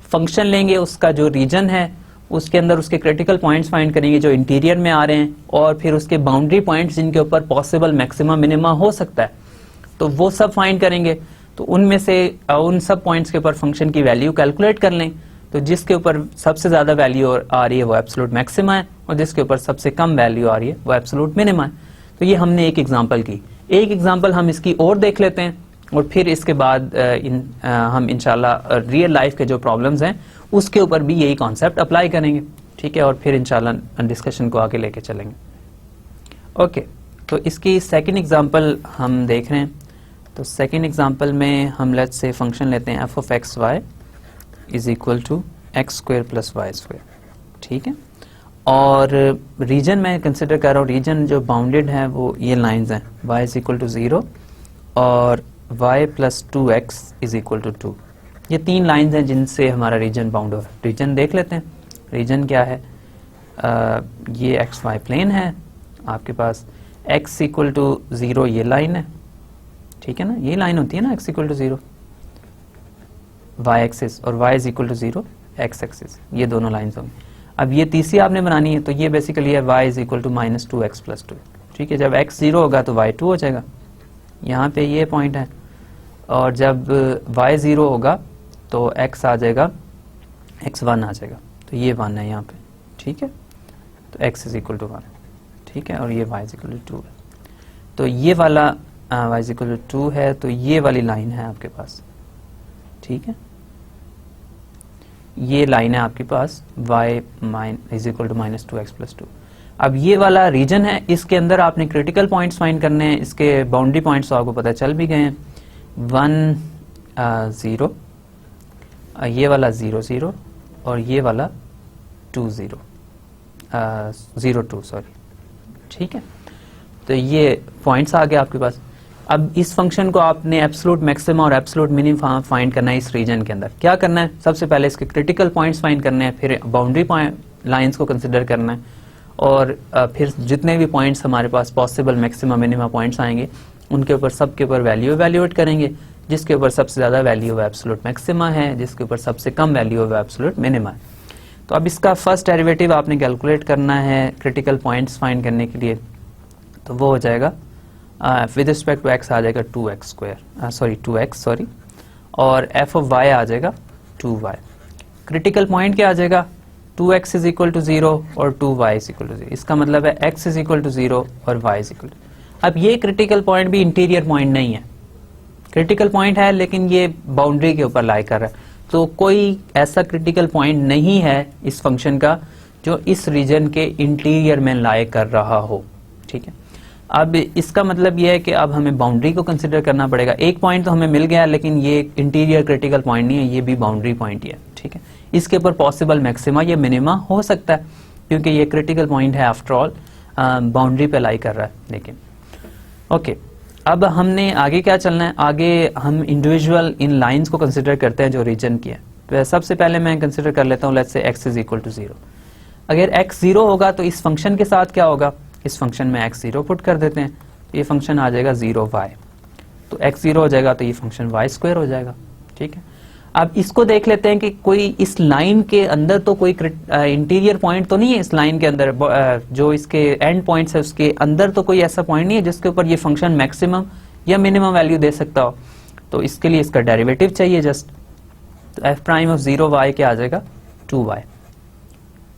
फंक्शन लेंगे, उसका जो रीजन है उसके अंदर उसके क्रिटिकल पॉइंट्स फाइंड करेंगे जो इंटीरियर में आ रहे हैं, और फिर उसके बाउंड्री पॉइंट्स जिनके ऊपर पॉसिबल मैक्सिमा मिनिमा हो सकता है, तो वो सब फाइंड करेंगे। तो उनमें से उन सब पॉइंट्स के ऊपर फंक्शन की वैल्यू कैलकुलेट कर लें। तो जिसके ऊपर सबसे ज्यादा वैल्यू आ रही है वो एब्सोल्यूट मैक्सिमा है, और जिसके ऊपर सबसे कम वैल्यू आ रही है वो एब्सोल्यूट मिनिमा है। तो ये हमने एक एग्जांपल की। एक एग्जांपल हम इसकी और देख लेते हैं, और फिर इसके बाद हम इंशाल्लाह रियल लाइफ के जो प्रॉब्लम्स हैं उसके ऊपर भी यही कॉन्सेप्ट अप्लाई करेंगे, ठीक है, और फिर इंशाल्लाह डिस्कशन को आगे लेके चलेंगे। ओके, तो इसकी सेकंड एग्जांपल हम देख रहे हैं। तो सेकंड एग्जांपल में हम लेट्स से फंक्शन लेते हैं f of x y is equal to x square plus y square, ठीक है। और रीजन मैं कंसिडर कर रहा हूँ, रीजन जो बाउंडेड है वो ये लाइंस हैं, y इज इक्वल टू 0 और y plus 2x is equal to 2। ये तीन लाइंस हैं जिनसे हमारा रीजन बाउंड है। रीजन देख लेते हैं, रीजन क्या है। ये एक्स वाई प्लेन है आपके पास, x इक्वल टू 0 ये लाइन है, ठीक है ना, ये लाइन होती है ना x equal to 0 y axis, और y is equal to 0 x axis, ये दोनों लाइंस होंगी। अब ये तीसरी आपने बनानी है, तो ये बेसिकली है y is equal to minus 2x plus 2, ठीक है। जब x 0 होगा तो y 2 हो जाएगा, यहाँ पे ये पॉइंट है, और जब y 0 होगा तो x आ जाएगा, x 1 आ जाएगा, तो ये 1 है यहाँ पे, ठीक है। तो x इज इक्वल टू 1, ठीक है, और ये y इज इक्वल टू 2 है। तो ये वाला y इज इक्वल टू 2 है, तो ये वाली लाइन है आपके पास, ठीक है। ये लाइन है आपके पास y is equal to minus 2x plus 2। अब ये वाला रीजन है, इसके अंदर आपने क्रिटिकल पॉइंट्स फाइंड करने हैं। इसके बाउंड्री पॉइंट्स तो आपको पता चल भी गए हैं, 1 0, ये वाला 0 0, और ये वाला 2 0 0 2 सॉरी, ठीक है। तो ये पॉइंट्स आ गए आपके पास। अब इस फंक्शन को आपने एब्सोल्यूट मैक्सिमा और एब्सोल्यूट मिनिमम फाइंड करना है इस रीजन के अंदर। क्या करना है, सबसे पहले इसके क्रिटिकल पॉइंट्स फाइंड करने हैं, फिर बाउंड्री लाइंस को कंसिडर करना है, और फिर जितने भी पॉइंट्स हमारे पास पॉसिबल मैक्सिमा मिनिमा पॉइंट्स आएंगे उनके ऊपर सबके ऊपर वैल्यू इवैल्यूएट करेंगे। जिसके ऊपर सबसे ज्यादा वैल्यू है एब्सोल्यूट मैक्सिमा है, जिसके ऊपर सबसे कम वैल्यू है एब्सोल्यूट मिनिमा है। तो अब इसका फर्स्ट डेरिवेटिव आपने कैलकुलेट करना है क्रिटिकल पॉइंट्स फाइंड करने के लिए, तो वो हो जाएगा विद रिस्पेक्ट टू एक्स आ जाएगा 2x square, sorry 2x sorry, और f ऑफ y आ जाएगा 2y। क्रिटिकल पॉइंट क्या आ जाएगा, 2x इज इक्वल टू 0 और 2y इज इक्वल टू 0। इसका मतलब है x इज इक्वल टू 0 और y इज इक्वल टू। अब ये क्रिटिकल पॉइंट भी इंटीरियर पॉइंट नहीं है, क्रिटिकल पॉइंट है लेकिन ये बाउंड्री के ऊपर लाई कर रहा है। तो कोई ऐसा क्रिटिकल पॉइंट नहीं है इस फंक्शन का जो इस रीजन के इंटीरियर में लाई कर रहा हो, ठीक है। अब इसका मतलब ये है कि अब हमें बाउंड्री को कंसिडर करना पड़ेगा। एक पॉइंट तो हमें मिल गया लेकिन ये इंटीरियर क्रिटिकल पॉइंट नहीं है, ये भी बाउंड्री पॉइंट ही है, ठीक है। इसके ऊपर पॉसिबल मैक्सिमा या मिनिमा हो सकता है क्योंकि ये क्रिटिकल पॉइंट है, आफ्टर ऑल बाउंड्री पे लाई कर रहा है। लेकिन ओके, अब हमने आगे क्या चलना है, आगे हम इंडिविजुअल इन लाइंस को कंसिडर करते हैं जो रीजन की है। तो सबसे पहले मैं कंसिडर कर लेता हूँ let's say x is equal to 0। अगर x 0 होगा तो इस फंक्शन के साथ क्या होगा, इस फंक्शन में x 0 पुट कर देते हैं, तो ये फंक्शन आ जाएगा 0y। तो x 0 हो जाएगा तो ये फंक्शन y स्क्वायर हो जाएगा, ठीक है। अब इसको देख लेते हैं कि कोई इस लाइन के अंदर तो कोई इंटीरियर पॉइंट तो नहीं है इस लाइन के अंदर, जो इसके एंड पॉइंट्स है उसके अंदर तो कोई ऐसा पॉइंट नहीं है जिसके ऊपर ये फंक्शन मैक्सिमम या मिनिमम वैल्यू दे सकता हो। तो इसके लिए इसका डेरिवेटिव चाहिए जस्ट, तो f प्राइम ऑफ 0y क्या आ जाएगा 2y।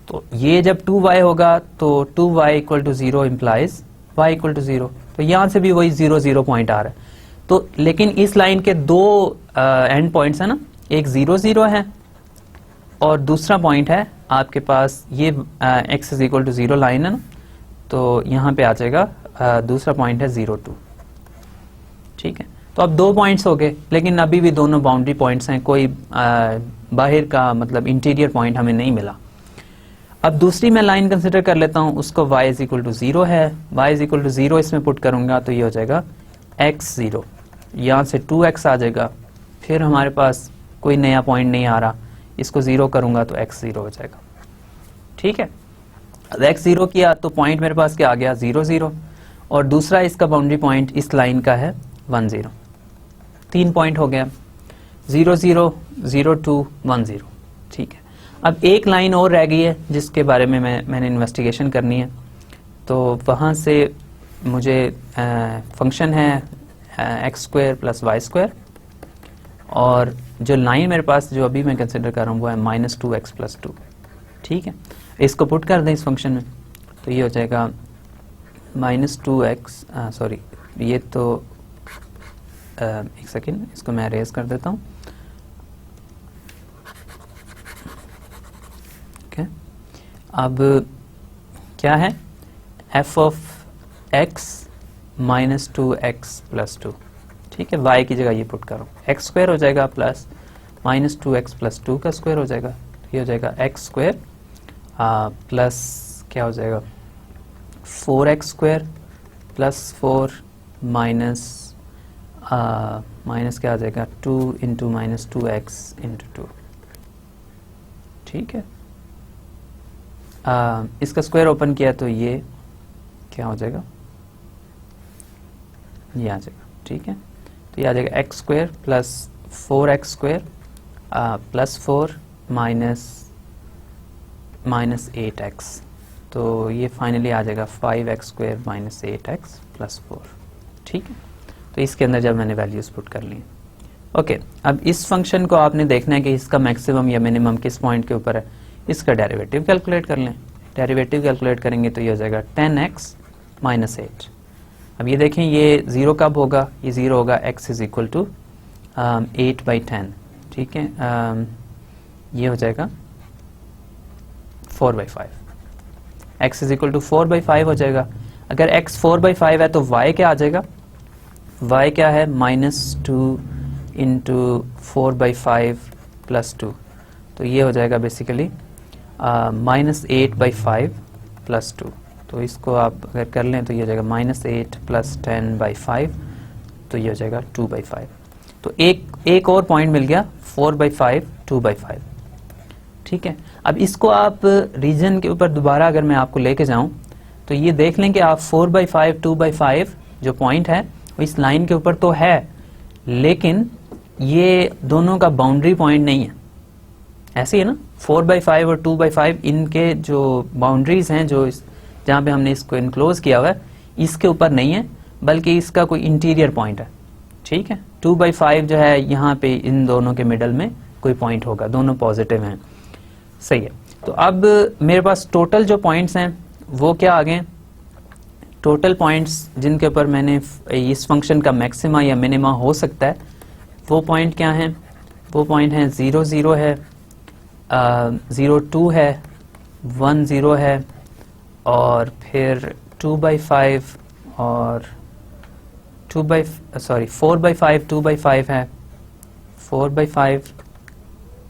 तो ये जब 2y होगा तो 2y equal to 0 implies y equal to 0। तो यहां से भी वही 0 0 पॉइंट आ रहा है। तो लेकिन इस लाइन के दो एंड पॉइंट्स है ना, एक 0 0 है और दूसरा पॉइंट है आपके पास ये x is equal to 0 line है ना, तो यहाँ पे आ जाएगा दूसरा पॉइंट है 0 2। ठीक है, तो अब 2 पॉइंट्स हो गए, लेकिन अभी भी दोनों बाउंड्री पॉइंट्स हैं, कोई बाहर का मतलब इंटीरियर पॉइंट हमें नहीं मिला। अब दूसरी मैं लाइन कंसिडर कर लेता हूँ, उसको y इज इक्वल टू 0 है, y इज इक्वल टू 0 इसमें पुट करूंगा तो ये हो जाएगा x 0, यहाँ से 2x आ जाएगा, फिर हमारे पास कोई नया पॉइंट नहीं आ रहा, इसको 0 करूंगा तो x 0 हो जाएगा। ठीक है, अब x 0 किया तो पॉइंट मेरे पास क्या आ गया 0 0, और दूसरा इसका बाउंड्री पॉइंट इस लाइन का है 1 0। 3 पॉइंट हो गया 0 0 0 2 1 0। ठीक है, अब एक लाइन और रह गई है जिसके बारे में मैंने इन्वेस्टिगेशन करनी है, तो वहाँ से मुझे फंक्शन है x² प्लस y², और जो लाइन मेरे पास जो अभी मैं कंसिडर कर रहा हूँ वो है -2x प्लस 2। ठीक है, इसको पुट कर दें इस फंक्शन में तो ये हो जाएगा -2x, सॉरी ये तो एक सेकेंड, इसको मैं अरेज कर देता हूँ। okay. अब क्या है f of x -2x plus 2। ठीक है, y की जगह ये पुट करो, x² हो जाएगा प्लस -2x प्लस 2 का स्क्वायर हो जाएगा, ये हो जाएगा x² प्लस क्या हो जाएगा 4x² प्लस 4 माइनस क्या आ जाएगा 2 इंटू -2x इंटू 2। ठीक है, इसका स्क्वायर ओपन किया तो ये क्या हो जाएगा, ये आ जाएगा। ठीक है, तो ये आ जाएगा x² plus 4x² plus 4 minus 8x, तो ये फाइनली आ जाएगा 5x² माइनस 8x प्लस 4। ठीक है, तो इसके अंदर जब मैंने वैल्यूज पुट कर ली। ओके, अब इस फंक्शन को आपने देखना है कि इसका मैक्सिमम या मिनिमम किस पॉइंट के ऊपर है, इसका डेरिवेटिव कैलकुलेट कर लें। डेरिवेटिव कैलकुलेट करेंगे तो ये हो जाएगा 10x माइनस 8। अब ये देखें ये 0 कब होगा, ये 0 होगा x इज इक्वल टू 8/10। ठीक है, ये हो जाएगा 4/5, x इज इक्वल टू 4/5 हो जाएगा। अगर x 4/5 है तो y क्या आ जाएगा, y क्या है -2 इंटू 4/5 प्लस 2, तो ये हो जाएगा बेसिकली -8/5 प्लस 2। तो इसको आप अगर कर लें तो ये हो जाएगा -8 प्लस 10/5, तो ये हो जाएगा 2/5। तो एक और पॉइंट मिल गया 4/5 2/5। ठीक है, अब इसको आप रीजन के ऊपर दोबारा अगर मैं आपको लेके जाऊं तो ये देख लें कि आप 4/5 2/5 जो पॉइंट है वो इस लाइन के ऊपर तो है, लेकिन ये दोनों का बाउंड्री पॉइंट नहीं है। ऐसे है ना, 4/5 और 2/5 इनके जो बाउंड्रीज हैं, जो जहाँ पे हमने इसको इनक्लोज किया हुआ है, इसके ऊपर नहीं है, बल्कि इसका कोई इंटीरियर पॉइंट है। ठीक है, 2/5 जो है यहाँ पे इन दोनों के मिडल में कोई पॉइंट होगा, दोनों पॉजिटिव हैं। सही है, तो अब मेरे पास टोटल जो पॉइंट्स हैं वो क्या आ गए, टोटल पॉइंट्स जिनके ऊपर मैंने इस फंक्शन का मैक्सिमा या मिनिमा हो सकता है वो पॉइंट क्या हैं, वो पॉइंट हैं 0 0 है, 0 2 है, 1 0 है, और फिर 2/5 और 4/5 2/5 है, 4/5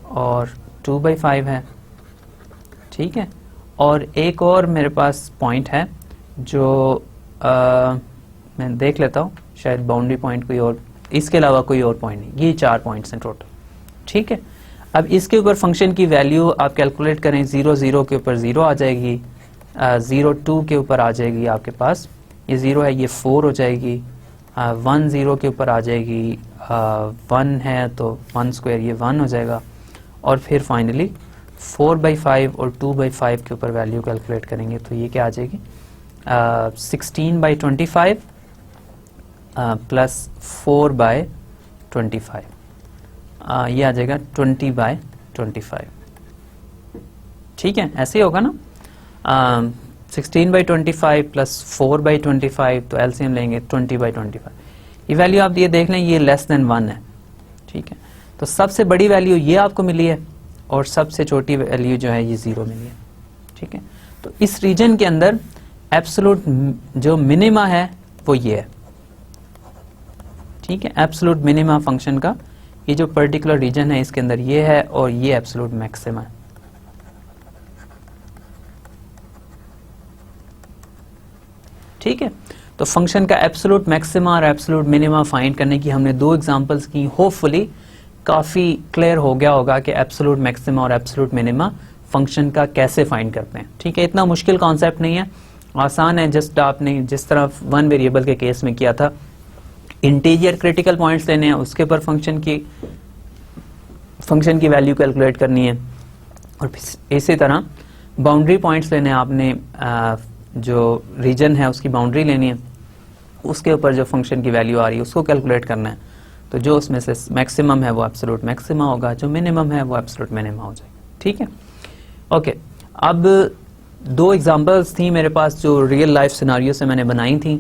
और 2/5 है। ठीक है, और एक और मेरे पास पॉइंट है जो मैं देख लेता हूँ, शायद बाउंड्री पॉइंट कोई और, इसके अलावा कोई और पॉइंट नहीं, ये 4 पॉइंट्स हैं टोटल। ठीक है, अब इसके ऊपर फंक्शन की वैल्यू आप कैलकुलेट करें, 0 0 के ऊपर 0 आ जाएगी, 0 2 के ऊपर आ जाएगी आपके पास, ये 0 है ये 4 हो जाएगी, 1 0 के ऊपर आ जाएगी, 1 है तो 1² ये 1 हो जाएगा, और फिर फाइनली 4/5 और 2/5 के ऊपर वैल्यू कैलकुलेट करेंगे तो ये क्या आ जाएगी 16/25 प्लस 4/25, ये आ जाएगा 20/25। ठीक है, ऐसे ही होगा ना, 16/25 प्लस 4/25, तो एलसीएम लेंगे 20/25। ये वैल्यू आप ये देख लें, ये लेस देन 1 है। ठीक है, तो सबसे बड़ी वैल्यू ये आपको मिली है, और सबसे छोटी वैल्यू जो है ये 0 मिली है। ठीक है, तो इस रीजन के अंदर एब्सोल्यूट जो मिनिमा है वो ये है। ठीक है, एब्सोल्यूट मिनिमा फंक्शन का ये जो पर्टिकुलर रीजन है इसके अंदर ये है और ये एब्सोल्यूट मैक्सिमा है। ठीक है, तो फंक्शन का एब्सोल्यूट मैक्सिमा और एब्सोल्यूट मिनिमा फाइंड करने की हमने 2 एग्जांपल्स की। होपफुली काफी क्लियर हो गया होगा कि एब्सोल्यूट मैक्सिमा और एब्सोल्यूट मिनिमा फंक्शन का कैसे फाइंड करते हैं। ठीक है, इतना मुश्किल कॉन्सेप्ट नहीं है, आसान है। जस्ट आपने जिस तरह 1 वेरिएबल के केस में किया था, इंटीजर क्रिटिकल पॉइंट्स लेने हैं, उसके ऊपर फंक्शन की वैल्यू कैलकुलेट करनी है, और इसी तरह बाउंड्री पॉइंट्स लेने हैं आपने, जो रीजन है उसकी बाउंड्री लेनी है, उसके ऊपर जो फंक्शन की वैल्यू आ रही है उसको कैलकुलेट करना है। तो जो उसमें से मैक्सिमम है वो एब्सोल्यूट मैक्सिमा होगा, जो मिनिमम है वो एब्सोल्यूट मिनिमा हो जाएगा। ठीक है, ओके। अब 2 एग्जांपल्स थी मेरे पास जो रियल लाइफ सिनारियो से मैंने बनाई थी।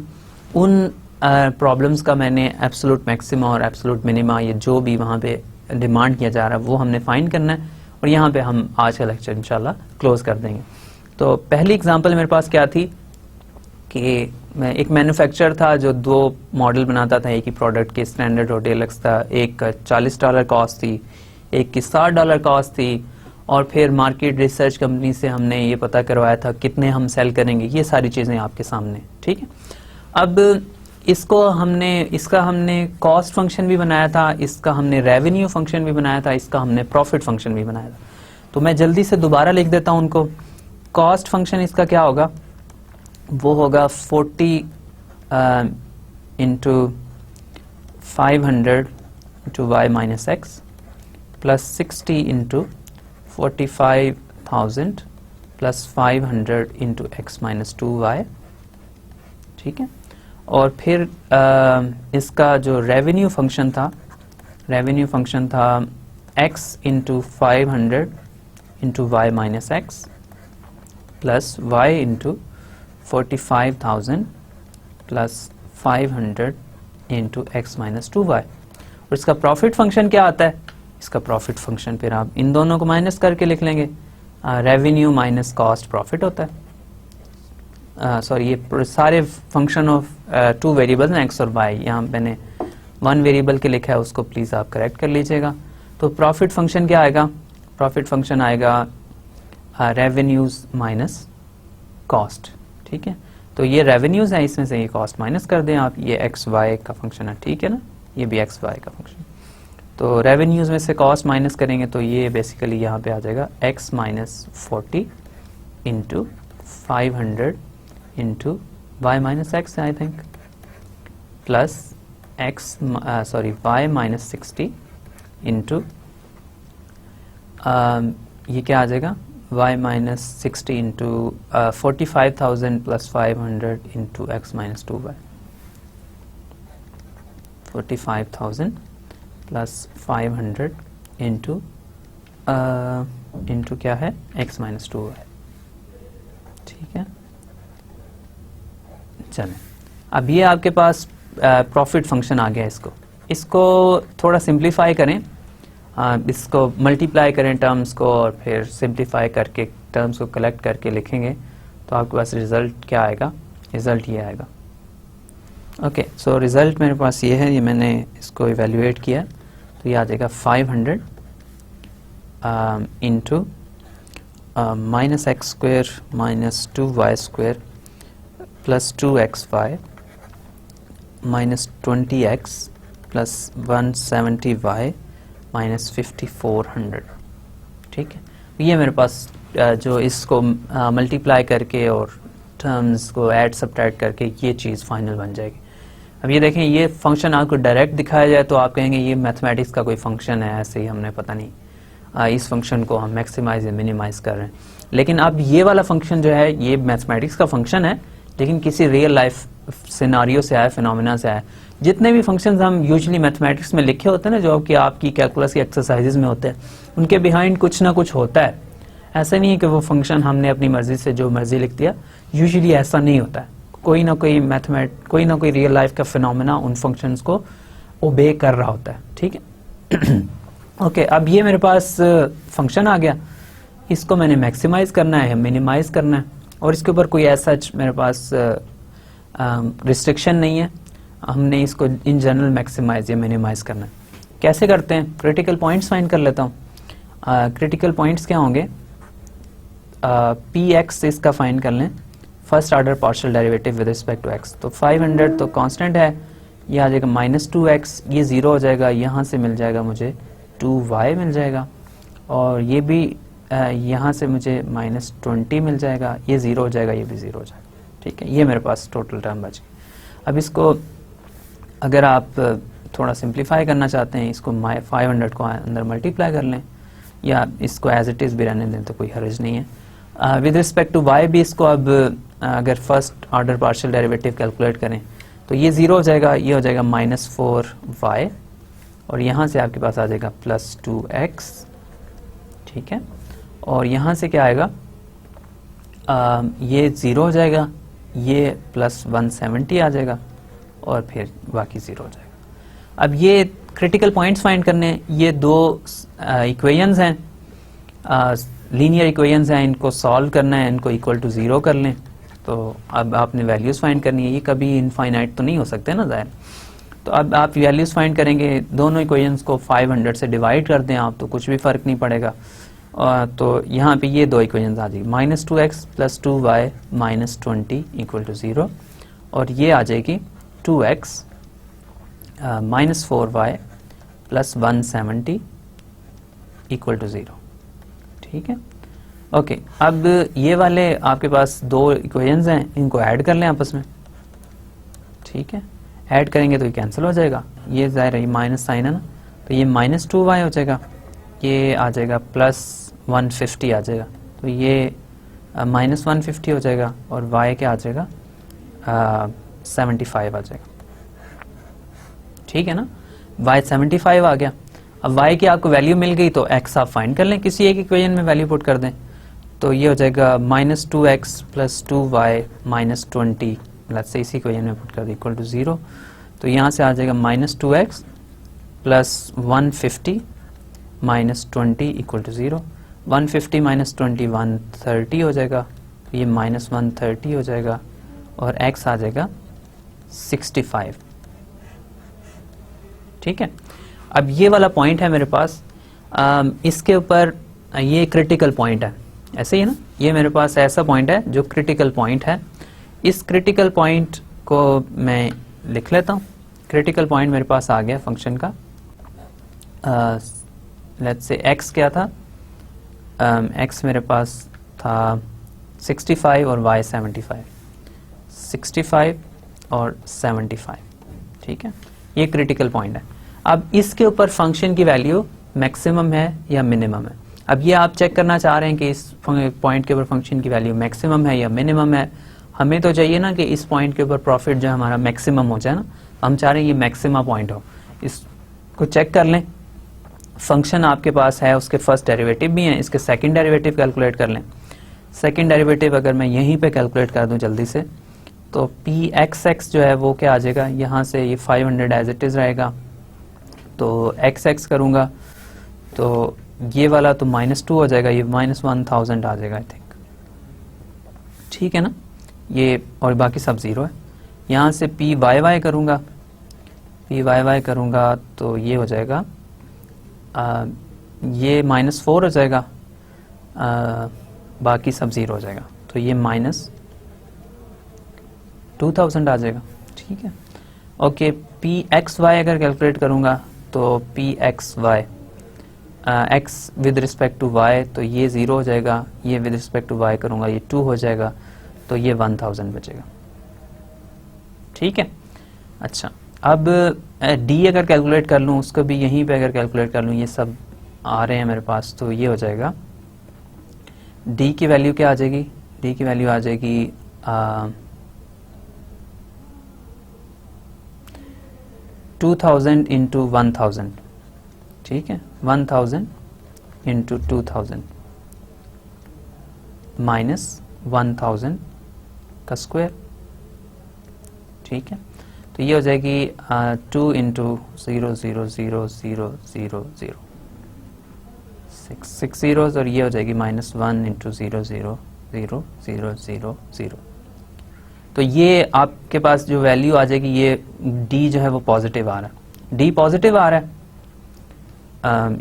उन प्रॉब्लम्स का मैंने एब्सोल्यूट मैक्सिमा और एब्सोल्यूट मिनिमा, ये जो भी वहाँ पे डिमांड किया जा रहा है वो हमने फाइंड करना है, और यहाँ पे हम आज का लेक्चर इंशाल्लाह क्लोज कर देंगे। तो पहली एग्जांपल मेरे पास क्या थी कि मैं एक मैन्युफैक्चरर था जो 2 मॉडल बनाता था एक ही प्रोडक्ट के, स्टैंडर्ड और डेलक्स था। एक का $40 कॉस्ट थी, एक की $60 कॉस्ट थी, और फिर मार्केट रिसर्च कंपनी से हमने ये पता करवाया था कितने हम सेल करेंगे। ये सारी चीज़ें आपके सामने। ठीक है, अब इसका हमने कॉस्ट फंक्शन भी बनाया था, इसका हमने रेवेन्यू फंक्शन भी बनाया था, इसका हमने प्रॉफिट फंक्शन भी बनाया था। तो मैं जल्दी से दोबारा लिख देता हूं उनको। कॉस्ट फंक्शन इसका क्या होगा, वो होगा 40 into 500 into y minus x plus 60 into 45,000 plus 500 into x minus 2y। ठीक है, और फिर इसका जो रेवेन्यू फंक्शन था x into 500 into y minus x plus y into 45,000 plus 500 into x minus 2y। और इसका प्रॉफिट फंक्शन क्या आता है, इसका प्रॉफिट फंक्शन फिर आप इन दोनों को माइनस करके लिख लेंगे, रेवेन्यू माइनस कॉस्ट प्रॉफिट होता है। सॉरी, ये सारे फंक्शन ऑफ 2 वेरिएबल्स हैं एक्स और वाई, यहाँ मैंने 1 वेरिएबल के लिखा है, उसको प्लीज आप करेक्ट कर लीजिएगा। तो प्रॉफिट फंक्शन क्या आएगा, प्रॉफिट फंक्शन आएगा रेवेन्यूज माइनस कॉस्ट। ठीक है, तो ये रेवेन्यूज है, इसमें से ये कॉस्ट माइनस कर दें आप, ये एक्स वाई का फंक्शन है। ठीक है ना, ये भी एक्स वाई का फंक्शन। तो रेवेन्यूज में से कॉस्ट माइनस करेंगे तो ये बेसिकली यहाँ पे आ जाएगा x minus 40 into 500 into y minus x I think plus y minus 60 into ये क्या आ जाएगा, y minus 60 into 45,000 plus 500 into x minus 2y। 45,000 plus 500 into क्या है, एक्स माइनस 2y। ठीक है, चलें, अब ये आपके पास प्रॉफिट फंक्शन आ गया। इसको थोड़ा सिंप्लीफाई करें, इसको मल्टीप्लाई करें टर्म्स को, और फिर सिंप्लीफाई करके टर्म्स को कलेक्ट करके लिखेंगे तो आपके पास रिजल्ट क्या आएगा, रिजल्ट ये आएगा। ओके, सो रिजल्ट मेरे पास ये है, ये मैंने इसको इवेल्युएट किया, तो ये आ जाएगा 500 into minus x square minus 2y square plus 2xy minus 20x plus 170y minus 5400। ठीक है, ये मेरे पास जो इसको मल्टीप्लाई करके और टर्म्स को ऐड सब्ट्रैक्ट करके ये चीज़ फाइनल बन जाएगी। अब ये देखें, ये फंक्शन आपको डायरेक्ट दिखाया जाए तो आप कहेंगे ये मैथमेटिक्स का कोई फंक्शन है, ऐसे ही हमने पता नहीं इस फंक्शन को हम मैक्सिमाइज या मिनिमाइज कर रहे हैं। लेकिन अब ये वाला फंक्शन जो है ये मैथमेटिक्स का फंक्शन है, लेकिन किसी रियल लाइफ सिनारियो से आया, फिनोमेना से आया। जितने भी फंक्शंस हम यूजुअली मैथमेटिक्स में लिखे होते हैं ना, जो कि आपकी कैलकुलस की एक्सरसाइजेज में होते हैं, उनके बिहाइंड कुछ ना कुछ होता है। ऐसा नहीं है कि वो फंक्शन हमने अपनी मर्जी से जो मर्जी लिख दिया, यूजुअली ऐसा नहीं होता है। कोई ना कोई रियल लाइफ का फिनोमेना उन फंक्शंस को ओबे कर रहा होता है। ठीक है ओके, अब ये मेरे पास फंक्शन आ गया, इसको मैंने मैक्सिमाइज करना है, मिनिमाइज करना है, और इसके ऊपर कोई ऐसा मेरे पास रिस्ट्रिक्शन नहीं है, हमने इसको इन जनरल मैक्सिमाइज या मिनिमाइज करना है। कैसे करते हैं? क्रिटिकल पॉइंट्स फाइंड कर लेता हूँ। क्रिटिकल पॉइंट्स क्या होंगे? पी एक्स इसका फाइंड कर लें, first order partial derivative with respect to x. तो 500 तो कांस्टेंट है, ये आ जाएगा -2x, ये 0 हो जाएगा, यहाँ से मिल जाएगा मुझे 2y मिल जाएगा, और ये भी यहाँ से मुझे -20 मिल जाएगा, ये 0 हो जाएगा, ये भी 0 हो जाएगा। ठीक है, ये मेरे पास टोटल टर्म बच गई। अब इसको अगर आप थोड़ा सिंप्लीफाई करना चाहते हैं, इसको 500 को अंदर मल्टीप्लाई कर लें, या इसको एज इट इज़ भी रहने दें तो कोई हर्ज नहीं है। विद रिस्पेक्ट टू y भी इसको अब अगर first order partial derivative calculate करें तो ये 0 हो जाएगा, ये हो जाएगा -4y, और यहाँ से आपके पास आ जाएगा +2x। ठीक है, और यहाँ से क्या आएगा, ये 0 हो जाएगा, ये +170 आ जाएगा, और फिर बाकी 0 हो जाएगा। अब ये क्रिटिकल पॉइंट्स फाइंड करने, ये दो इक्वेशंस हैं, लीनियर इक्वेशंस हैं, इनको सॉल्व करना है, इनको इक्वल टू 0 कर लें। तो अब आपने वैल्यूज़ फाइंड करनी है, ये कभी इनफाइनाइट तो नहीं हो सकते ना ज़ाहिर। तो अब आप वैल्यूज़ फाइंड करेंगे, दोनों इक्वेशंस को 500 से डिवाइड कर दें आप, तो कुछ भी फ़र्क नहीं पड़ेगा। तो यहाँ पे ये दो इक्वेशंस आ जाएगी, -2x + 2y -20 = 0, और ये आ जाएगी 2x -4y + 170 = 0। ठीक है, ओके। अब ये वाले आपके पास दो इक्वेशंस हैं, इनको ऐड कर लें आपस में। ठीक है, ऐड करेंगे तो ये कैंसिल हो जाएगा, ये ज़ाहिर है ये माइनस साइन है ना, तो ये -2y हो जाएगा, ये आ जाएगा +150 आ जाएगा, तो ये -150 हो जाएगा, और y क्या आ जाएगा 75 आ जाएगा। ठीक है ना, y 75 आ गया। अब y की आपको वैल्यू मिल गई तो x आप फाइंड कर लें, किसी एक इक्वेशन में वैल्यू पुट कर दें, तो ये हो जाएगा -2x + 2y -20, लेट्स से इसी इक्वेशन में पुट कर दें = 0। तो यहाँ से आ जाएगा -2x + 150 -20 = 0। 150 - 20 130 हो जाएगा, तो ये -130 हो जाएगा, और x आ जाएगा 65। ठीक है, अब ये वाला पॉइंट है मेरे पास, इसके ऊपर ये क्रिटिकल पॉइंट है, ऐसे ही ना, ये मेरे पास ऐसा पॉइंट है जो क्रिटिकल पॉइंट है। इस क्रिटिकल पॉइंट को मैं लिख लेता हूँ। क्रिटिकल पॉइंट मेरे पास आ गया फंक्शन का, लेट्स से x क्या था, x मेरे पास था 65 और y 75, 65 और 75। ठीक है, ये क्रिटिकल पॉइंट है। अब इसके ऊपर फंक्शन की वैल्यू मैक्सिमम है या मिनिमम है। अब ये आप चेक करना चाह रहे हैं कि इस पॉइंट के ऊपर फंक्शन की वैल्यू मैक्सिमम है या मिनिमम है। हमें तो चाहिए ना कि इस पॉइंट के ऊपर प्रॉफिट जो हमारा मैक्सिमम हो जाए ना, हम चाह रहे हैं ये मैक्सिमा पॉइंट हो। इसको चेक कर लें, फंक्शन आपके पास है, उसके फर्स्ट डेरिवेटिव भी हैं, इसके सेकंड डेरिवेटिव कैलकुलेट कर लें। सेकंड डेरिवेटिव अगर मैं यहीं पे कैलकुलेट कर दूं जल्दी से, तो पी एक्स एक्स जो है वो क्या आ जाएगा, यहाँ से ये 500 एज इट इज़ रहेगा, तो एक्स एक्स करूँगा तो ये वाला तो -2 हो जाएगा, ये -1000 आ जाएगा आई थिंक। ठीक है ना, ये और बाकी सब 0 है। यहाँ से पी वाई वाई करूँगा, पी वाई वाई करूँगा तो ये हो जाएगा ये -4 हो जाएगा, बाकी सब 0 हो जाएगा, तो ये -2000 आ जाएगा। ठीक है, ओके। पी एक्स वाई अगर कैलकुलेट करूँगा तो p x y, x with respect to y, तो ये 0 हो जाएगा, ये विद रिस्पेक्ट टू वाई करूँगा ये 2 हो जाएगा, तो ये 1000 बचेगा। ठीक है, अच्छा। अब डी अगर कैलकुलेट कर लूँ, उसको भी यहीं पे अगर कैलकुलेट कर लूँ, ये सब आ रहे हैं मेरे पास, तो ये हो जाएगा डी की वैल्यू क्या आ जाएगी, डी की वैल्यू आ जाएगी 2000 × 1000। ठीक है, 1000 × 2000 -1000 का स्क्वायर। ठीक है, तो ये हो जाएगी 2 × 0 0 0 0 0 0। 6 zeros और ये हो जाएगी -1 इंटू 0 0 0 0 0 0। तो ये आपके पास जो वैल्यू आ जाएगी, ये d जो है वो पॉजिटिव आ रहा है, d पॉजिटिव आ रहा है।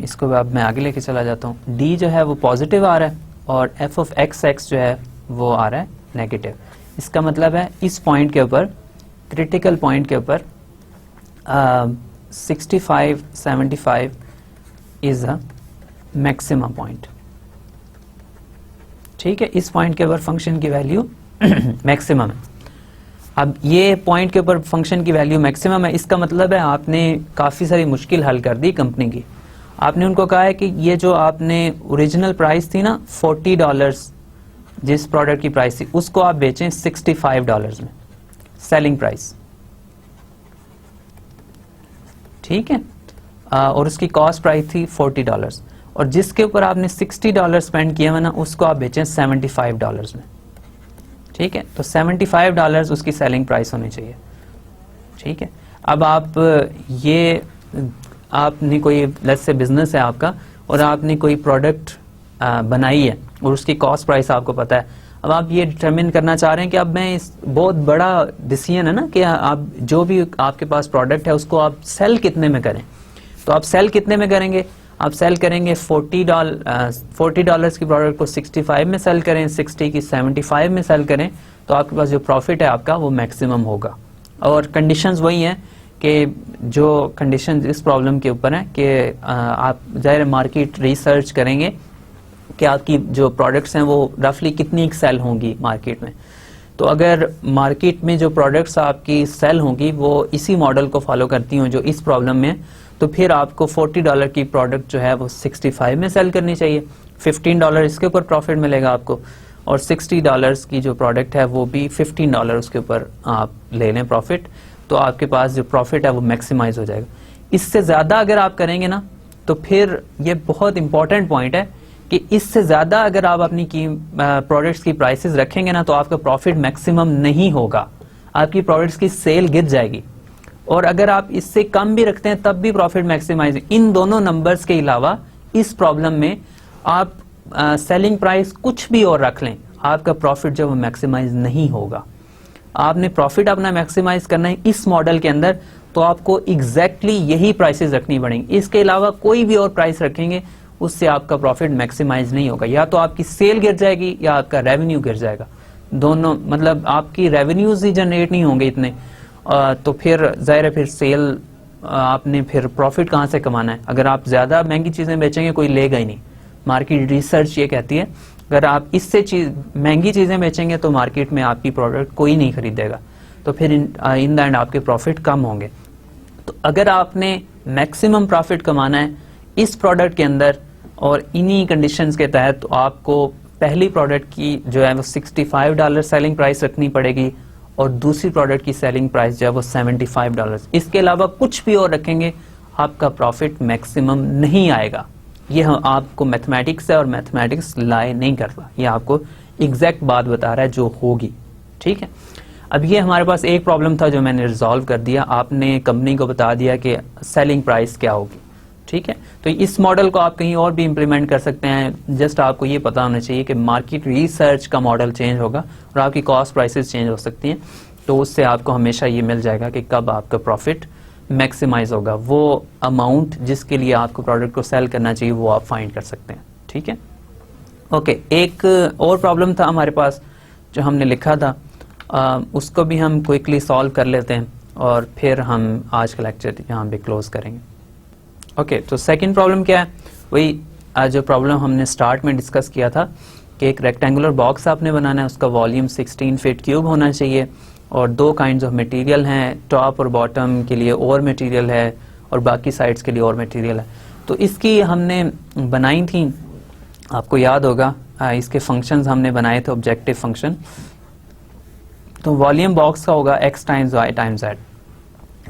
इसको अब मैं आगे लेके चला जाता हूँ। d जो है वो पॉजिटिव आ रहा है और f ऑफ x जो है वो आ रहा है नेगेटिव। इसका मतलब है इस पॉइंट के ऊपर, क्रिटिकल पॉइंट के ऊपर 65 75 इज अ मैक्सिमम पॉइंट। ठीक है, इस पॉइंट के ऊपर फंक्शन की वैल्यू मैक्सिमम है। अब ये पॉइंट के ऊपर फंक्शन की वैल्यू मैक्सिमम है, इसका मतलब है आपने काफ़ी सारी मुश्किल हल कर दी कंपनी की। आपने उनको कहा है कि ये जो आपने ओरिजिनल प्राइस थी ना $40 जिस प्रोडक्ट की प्राइस थी, उसको आप बेचें $65 में, सेलिंग प्राइस। ठीक है, और उसकी कॉस्ट प्राइस थी $40 और जिसके ऊपर आपने $60 स्पेंड किया हुआ ना, उसको आप बेचें $75 में। ठीक है, तो $75 उसकी सेलिंग प्राइस होनी चाहिए। ठीक है, अब आप ये आपने कोई लेट्स से बिजनेस है आपका और आपने कोई प्रोडक्ट बनाई है और उसकी कॉस्ट प्राइस आपको पता है। अब आप ये डिटरमिन करना चाह रहे हैं कि अब मैं इस बहुत बड़ा डिसीजन है ना कि आप जो भी आपके पास प्रोडक्ट है उसको आप सेल कितने में करें। तो आप सेल कितने में करेंगे? आप सेल करेंगे $40 की प्रोडक्ट को 65 में सेल करें, 60 की 75 में सेल करें, तो आपके पास जो प्रॉफिट है आपका वो मैक्सिमम होगा। और कंडीशंस वही हैं कि जो कंडीशंस इस प्रॉब्लम के ऊपर है कि आप ज़ाहिर मार्केट रिसर्च करेंगे कि आपकी जो प्रोडक्ट्स हैं वो रफली कितनी सेल होंगी मार्केट में। तो अगर मार्केट में जो प्रोडक्ट्स आपकी सेल होंगी वो इसी मॉडल को फॉलो करती हों जो इस प्रॉब्लम में, तो फिर आपको $40 की प्रोडक्ट जो है वो 65 में सेल करनी चाहिए, $15 इसके ऊपर प्रॉफिट मिलेगा आपको, और $60 की जो प्रोडक्ट है वो भी $15 उसके ऊपर आप ले लें प्रॉफिट, तो आपके पास जो प्रॉफिट है वो मैक्सिमाइज हो जाएगा। इससे ज़्यादा अगर आप करेंगे ना, तो फिर ये बहुत इंपॉर्टेंट पॉइंट है कि इससे ज़्यादा अगर आप अपनी प्रोडक्ट्स की प्राइसेस रखेंगे ना, तो आपका प्रॉफिट मैक्सिमम नहीं होगा, आपकी प्रोडक्ट्स की सेल गिर जाएगी। और अगर आप इससे कम भी रखते हैं तब भी प्रॉफिट मैक्सिमाइज। इन दोनों नंबर्स के अलावा इस प्रॉब्लम में आप सेलिंग प्राइस कुछ भी और रख लें, आपका प्रॉफिट जो वो मैक्सिमाइज नहीं होगा। आपने प्रॉफिट अपना मैक्सिमाइज करना है इस मॉडल के अंदर, तो आपको एग्जैक्टली यही प्राइसेस रखनी पड़ेंगी। इसके अलावा कोई भी और प्राइस रखेंगे उससे आपका प्रॉफिट मैक्सिमाइज नहीं होगा। या तो आपकी सेल गिर जाएगी या आपका रेवेन्यू गिर जाएगा, दोनों, मतलब आपकी रेवेन्यूज ही जनरेट नहीं होंगे इतने, तो फिर जाहिर है फिर सेल आपने फिर प्रॉफिट कहाँ से कमाना है। अगर आप ज़्यादा महंगी चीज़ें बेचेंगे कोई लेगा ही नहीं। मार्केट रिसर्च ये कहती है अगर आप इससे महंगी चीज़ें बेचेंगे तो मार्केट में आपकी प्रोडक्ट कोई नहीं खरीदेगा, तो फिर इन द एंड आपके प्रॉफिट कम होंगे। तो अगर आपने मैक्सिमम प्रॉफिट कमाना है इस प्रोडक्ट के अंदर और इन्हीं कंडीशंस के तहत, तो आपको पहली प्रोडक्ट की जो है वो $65 सेलिंग प्राइस रखनी पड़ेगी और दूसरी प्रोडक्ट की सेलिंग प्राइस जो है वो $75। इसके अलावा कुछ भी और रखेंगे आपका प्रॉफिट मैक्सिमम नहीं आएगा। ये आपको मैथमेटिक्स है और मैथमेटिक्स लाए नहीं करता, ये आपको एग्जैक्ट बात बता रहा है जो होगी। ठीक है, अब ये हमारे पास एक प्रॉब्लम था जो मैंने रिजॉल्व कर दिया, आपने कंपनी को बता दिया कि सेलिंग प्राइस क्या होगी। ठीक है, तो इस मॉडल को आप कहीं और भी इंप्लीमेंट कर सकते हैं, जस्ट आपको ये पता होना चाहिए कि मार्केट रिसर्च का मॉडल चेंज होगा और आपकी कॉस्ट प्राइसेस चेंज हो सकती हैं, तो उससे आपको हमेशा ये मिल जाएगा कि कब आपका प्रॉफिट मैक्सिमाइज होगा। वो अमाउंट जिसके लिए आपको प्रोडक्ट को सेल करना चाहिए वो आप फाइंड कर सकते हैं। ठीक है, ओके, एक और प्रॉब्लम था हमारे पास जो हमने लिखा था, उसको भी हम क्विकली सॉल्व कर लेते हैं और फिर हम आज का लेक्चर यहाँ पे क्लोज करेंगे। ओके, तो सेकंड प्रॉब्लम क्या है? वही जो प्रॉब्लम हमने स्टार्ट में डिस्कस किया था कि एक रेक्टेंगुलर बॉक्स आपने बनाना है, उसका वॉल्यूम 16 फीट क्यूब होना चाहिए और दो काइंड्स ऑफ मटेरियल हैं, टॉप और बॉटम के लिए और मटेरियल है और बाकी साइड्स के लिए और मटेरियल है। तो इसकी हमने बनाई थी, आपको याद होगा, इसके फंक्शंस हमने बनाए थे, ऑब्जेक्टिव फंक्शन। तो वॉल्यूम बॉक्स का होगा x times y times z,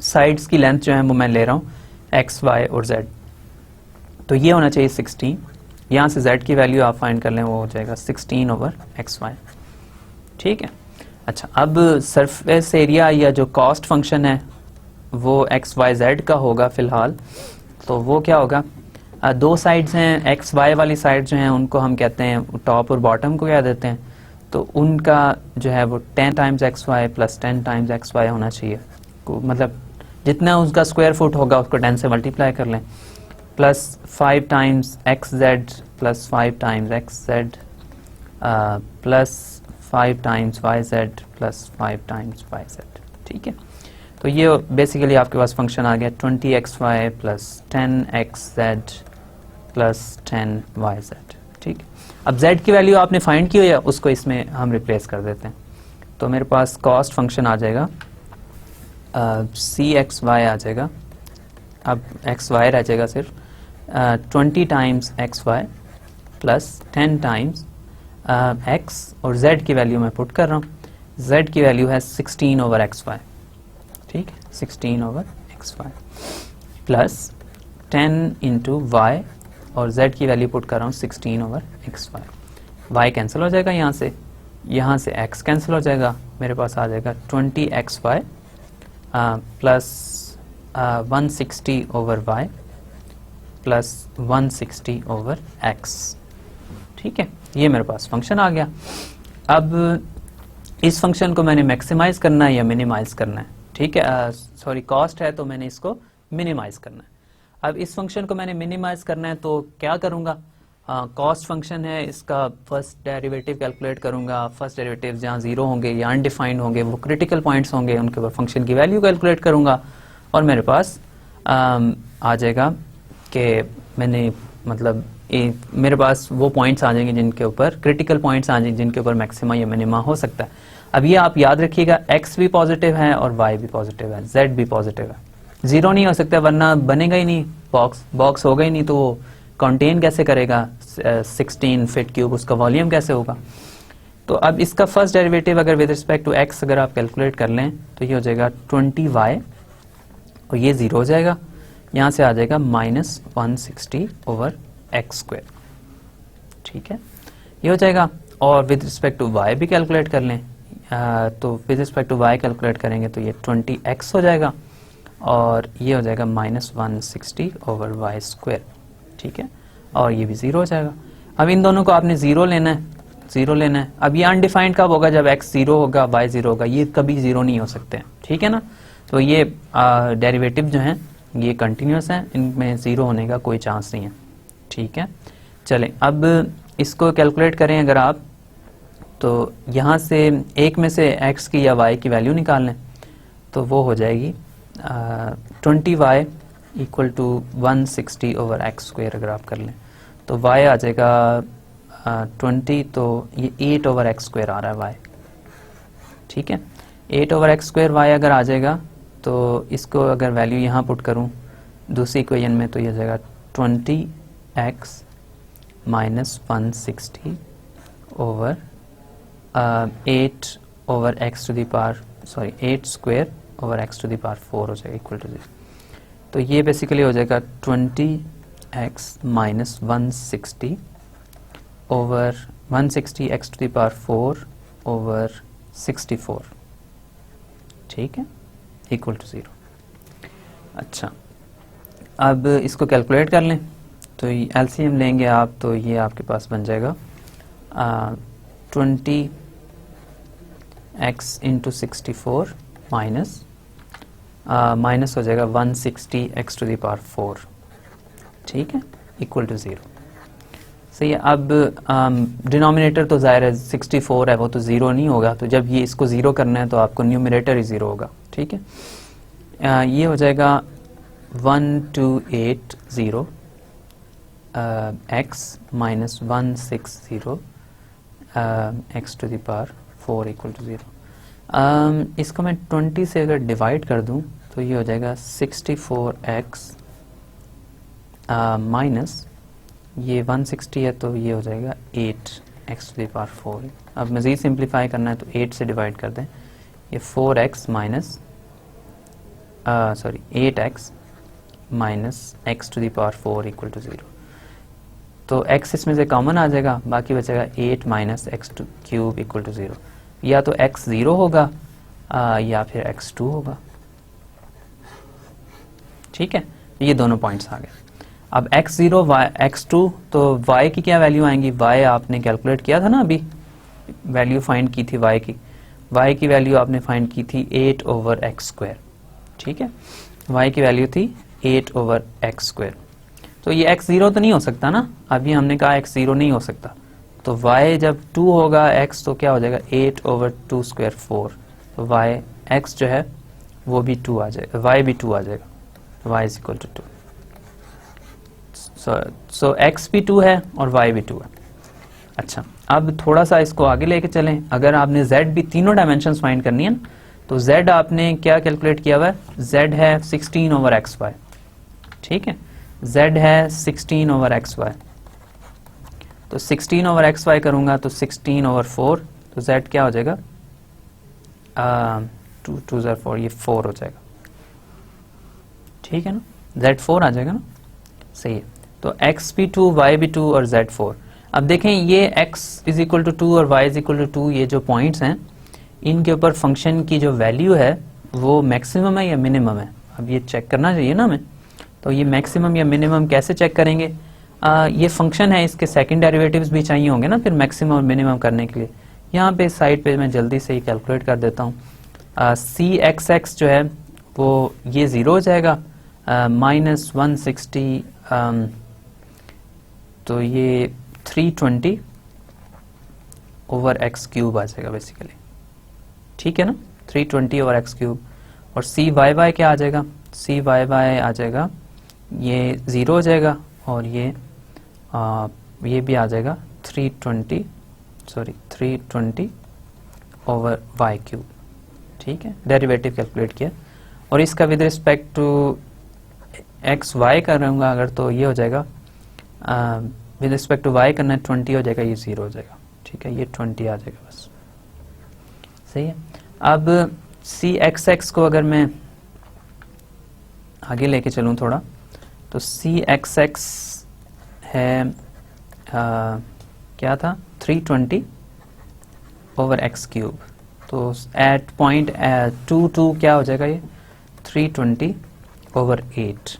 sides की लेंथ जो है वो मैं ले रहा हूँ x, y और z, तो ये होना चाहिए 16। यहाँ से z की वैल्यू आप फाइंड कर लें, वो हो जाएगा 16/xy। ठीक है, अच्छा, अब सरफेस एरिया या जो कॉस्ट फंक्शन है वो x, y, z का होगा फिलहाल, तो वो क्या होगा, दो साइड्स हैं, एक्स वाई वाली साइड जो हैं उनको हम कहते हैं टॉप और बॉटम को क्या देते हैं, तो उनका जो है वो 10 times x y plus 10 times x y होना चाहिए, मतलब जितना उसका स्क्वायर फुट होगा उसको 10 से मल्टीप्लाई कर लें, plus 5 times x z plus 5 times x z plus 5 times y z plus 5 times y z. ठीक है, तो ये बेसिकली आपके पास फंक्शन आ गया 20xy plus 10xz plus 10yz। ठीक, अब z की वैल्यू आपने फाइंड की हुई है, उसको इसमें हम रिप्लेस कर देते हैं। तो मेरे पास कॉस्ट फंक्शन आ जाएगा cxy आ जाएगा, अब xy रह जाएगा सिर्फ 20 times xy plus 10 times x, और z की वैल्यू मैं पुट कर रहा हूँ, z की वैल्यू है 16 ओवर xy। ठीक, 16 over xy plus 10 into y, और z की वैल्यू पुट कर रहा हूँ 16 ओवर xy। y कैंसिल हो जाएगा यहाँ से x कैंसिल हो जाएगा, मेरे पास आ जाएगा 20xy plus 160 over y plus 160 over x। ठीक है, ये मेरे पास फंक्शन आ गया। अब इस फंक्शन को मैंने मैक्सिमाइज करना है या मिनिमाइज करना है। ठीक है, सॉरी कॉस्ट है तो मैंने इसको मिनिमाइज करना है। अब इस फंक्शन को मैंने मिनिमाइज करना है तो क्या करूंगा, कॉस्ट फंक्शन है, इसका फर्स्ट डेरिवेटिव कैलकुलेट करूंगा। फर्स्ट डेरिवेटिव जहाँ जीरो होंगे या अनडिफाइंड होंगे वो क्रिटिकल पॉइंट्स होंगे, उनके ऊपर फंक्शन की वैल्यू कैलकुलेट करूंगा, और मेरे पास आ जाएगा कि मैंने मतलब मेरे पास वो पॉइंट्स आ जाएंगे जिनके ऊपर क्रिटिकल पॉइंट्स आ जाएंगे, जिनके ऊपर मैक्सिमा या मिनिमा हो सकता है। अब ये आप याद रखिएगा, x भी पॉजिटिव है और y भी पॉजिटिव है, z भी पॉजिटिव है, जीरो नहीं हो सकता वरना बनेगा ही नहीं, बॉक्स होगा ही नहीं, तो वो कंटेन कैसे करेगा 16 फीट क्यूब, उसका वॉल्यूम कैसे होगा। तो अब इसका फर्स्ट डेरिवेटिव अगर विद रिस्पेक्ट टू x अगर आप कैलकुलेट कर लें तो ये हो जाएगा 20y, और ये जीरो हो जाएगा, यहाँ से आ जाएगा माइनस 160 ओवर एक्स स्क्वायर। ठीक है, ये हो जाएगा, और विद रिस्पेक्ट टू y भी कैलकुलेट कर लें, तो with respect to y calculate करेंगे तो ये 20x हो जाएगा, और ये हो जाएगा माइनस 160 ओवर वाई स्क्वायर। ठीक है, और ये भी जीरो हो जाएगा। अब इन दोनों को आपने जीरो लेना है। अब ये अनडिफाइंड कब होगा, जब x जीरो होगा y जीरो होगा, ये कभी जीरो नहीं हो सकते हैं। ठीक है ना, तो ये डेरिवेटिव जो हैं ये कंटिन्यूस हैं, इनमें जीरो होने का कोई चांस नहीं है। ठीक है, चलें अब इसको कैलकुलेट करें अगर आप, तो यहाँ से एक में से x की या y की वैल्यू निकाल लें तो वो हो जाएगी 20y equal to 160 over x square. अगर आप कर लें तो y आ जाएगा 20, तो ये 8 ओवर एक्स स्क्वायर आ रहा है y। ठीक है, 8 ओवर एक्स स्क्वायर y अगर आ जाएगा तो इसको अगर वैल्यू यहाँ पुट करूँ दूसरी इक्वेशन में तो ये हो जाएगा 20x minus 160 over 8 over x to the power 8 square over x to the power 4 हो जाएगा इक्वल टू 0। तो ये बेसिकली हो जाएगा 20x minus 160 over 160 x to the power 4 over 64। ठीक है, इक्वल टू 0। अच्छा, अब इसको कैलकुलेट कर लें तो एलसीएम लेंगे आप तो ये आपके पास बन जाएगा 20x इंटू 64 माइनस हो जाएगा 160 एक्स टू द पावर 4। ठीक है, इक्वल टू 0। सही है, अब डिनोमिनेटर तो ज़ाहिर है 64 है, वो तो ज़ीरो नहीं होगा, तो जब ये इसको ज़ीरो करना है तो आपको न्यूमरेटर ही ज़ीरो होगा। ठीक है, ये हो जाएगा 1280 x minus 160 x to the power 4 equal to 0। इसको मैं 20 से अगर डिवाइड कर दूं तो ये हो जाएगा 64x माइनस ये 160 है तो ये हो जाएगा 8x टू द पावर 4। अब मज़ीद सिंप्लीफाई करना है तो 8 से डिवाइड कर दें, ये 4x minus 8x minus x to the power 4 equal to 0। तो x इसमें से कॉमन आ जाएगा, बाकी बचेगा 8 minus x cube equal to 0। या तो x 0 होगा या फिर x 2 होगा। ठीक है, ये दोनों पॉइंट्स आ गए। अब x0 x2, तो y की क्या वैल्यू आएंगी, y आपने कैलकुलेट किया था ना, अभी वैल्यू फाइंड की थी y की वैल्यू आपने फाइंड की थी 8/x²। ठीक है, y की वैल्यू थी 8/x²। तो ये x0 तो नहीं हो सकता ना, अभी हमने कहा x0 नहीं हो सकता, तो y जब 2 होगा x तो क्या हो जाएगा 8/2², 4। तो y x जो है वो भी 2 आ जाएगा, y भी 2 आ जाएगा, y is equal to 2। So x भी 2 है और y भी 2 है। अच्छा, अब थोड़ा सा इसको आगे लेके चलें। अगर आपने z भी तीनों डायमेंशंस फाइंड करनी है तो z आपने क्या कैलकुलेट किया हुआ है, z है 16/xy। ठीक है, z है 16/xy, तो 16/xy करूंगा तो 16/4, तो z क्या हो जाएगा 2 2 4, ये 4 हो जाएगा। ठीक है ना, z 4 आ जाएगा ना, सही है। तो x भी 2, y भी 2 और z 4। अब देखें ये x इज इक्वल टू 2 और y इज इक्वल टू 2, ये जो पॉइंट्स हैं इनके ऊपर फंक्शन की जो वैल्यू है वो मैक्सिमम है या मिनिमम है, अब ये चेक करना चाहिए ना हमें। तो ये मैक्सिमम या मिनिमम कैसे चेक करेंगे, ये फंक्शन है, इसके सेकंड डेरिवेटिव्स भी चाहिए होंगे ना फिर मैक्सिमम और मिनिमम करने के लिए। यहाँ पे साइड पे मैं जल्दी से ही कैलकुलेट कर देता हूँ। सी एक्स एक्स जो है वो ये 0 हो जाएगा, -160, तो ये 320/x³ आ जाएगा बेसिकली। ठीक है ना, 320/x³। और सी वाई वाई क्या आ जाएगा, सी वाई वाई आ जाएगा, ये 0 हो जाएगा और ये भी आ जाएगा 320/y³। ठीक है, डेरिवेटिव कैलकुलेट किया और इसका with respect to x y कर रहूँगा अगर, तो ये हो जाएगा विद रिस्पेक्ट टू वाई करना है 20 हो जाएगा, ये 0 हो जाएगा। ठीक है, ये 20 आ जाएगा बस, सही है। अब सी एक्स एक्स को अगर मैं आगे लेके चलूँ थोड़ा, तो सी एक्स एक्स है क्या था 320/x³, तो एट पॉइंट 2 2 क्या हो जाएगा ये 320/8,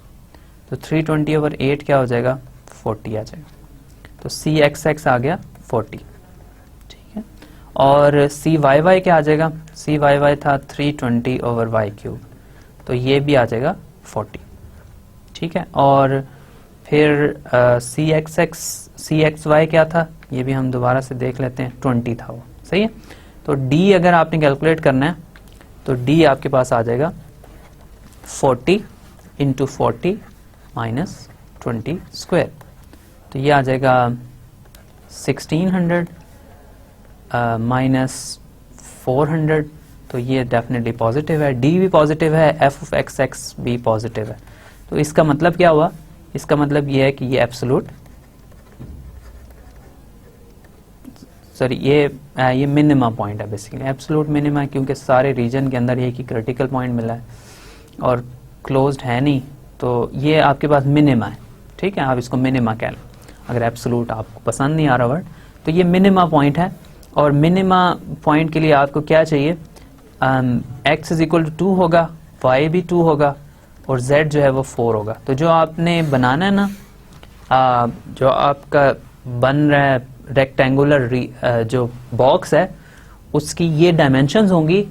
तो 320/8 क्या हो जाएगा 40 आ जाएगा। तो सी एक्स एक्स आ गया 40। ठीक है, और सी वाई वाई क्या आ जाएगा, सी वाई वाई था 320/y³, तो ये भी आ जाएगा 40। ठीक है, और फिर सी एक्स एक्स सी एक्स वाई क्या था, ये भी हम दोबारा से देख लेते हैं, 20 था वो, सही है। तो डी अगर आपने कैलकुलेट करना है तो डी आपके पास आ जाएगा 40 × 40 - 20², तो ये आ जाएगा 1600 -400, तो ये डेफिनेटली पॉजिटिव है, डी भी पॉजिटिव है, एफ ऑफ एक्स एक्स भी पॉजिटिव है। तो इसका मतलब क्या हुआ, इसका मतलब ये है कि ये एब्सोल्यूट, सॉरी ये मिनिमा पॉइंट है बेसिकली, एब्सोल्यूट मिनिमा है, क्योंकि सारे रीजन के अंदर एक ही क्रिटिकल पॉइंट मिला है और क्लोज्ड है नहीं, तो ये आपके पास मिनिमा है। ठीक है, आप इसको मिनिमा कह लें, अगर एब्सोल्यूट आपको पसंद नहीं आ रहा वर्ड, तो ये मिनिमा पॉइंट है। और मिनिमा पॉइंट के लिए आपको क्या चाहिए, x इज इक्वल टू 2 होगा, y भी 2 होगा और z जो है वो 4 होगा। तो जो आपने बनाना है ना, जो आपका बन रहा है रेक्टेंगुलर जो बॉक्स है उसकी ये डायमेंशंस होंगी,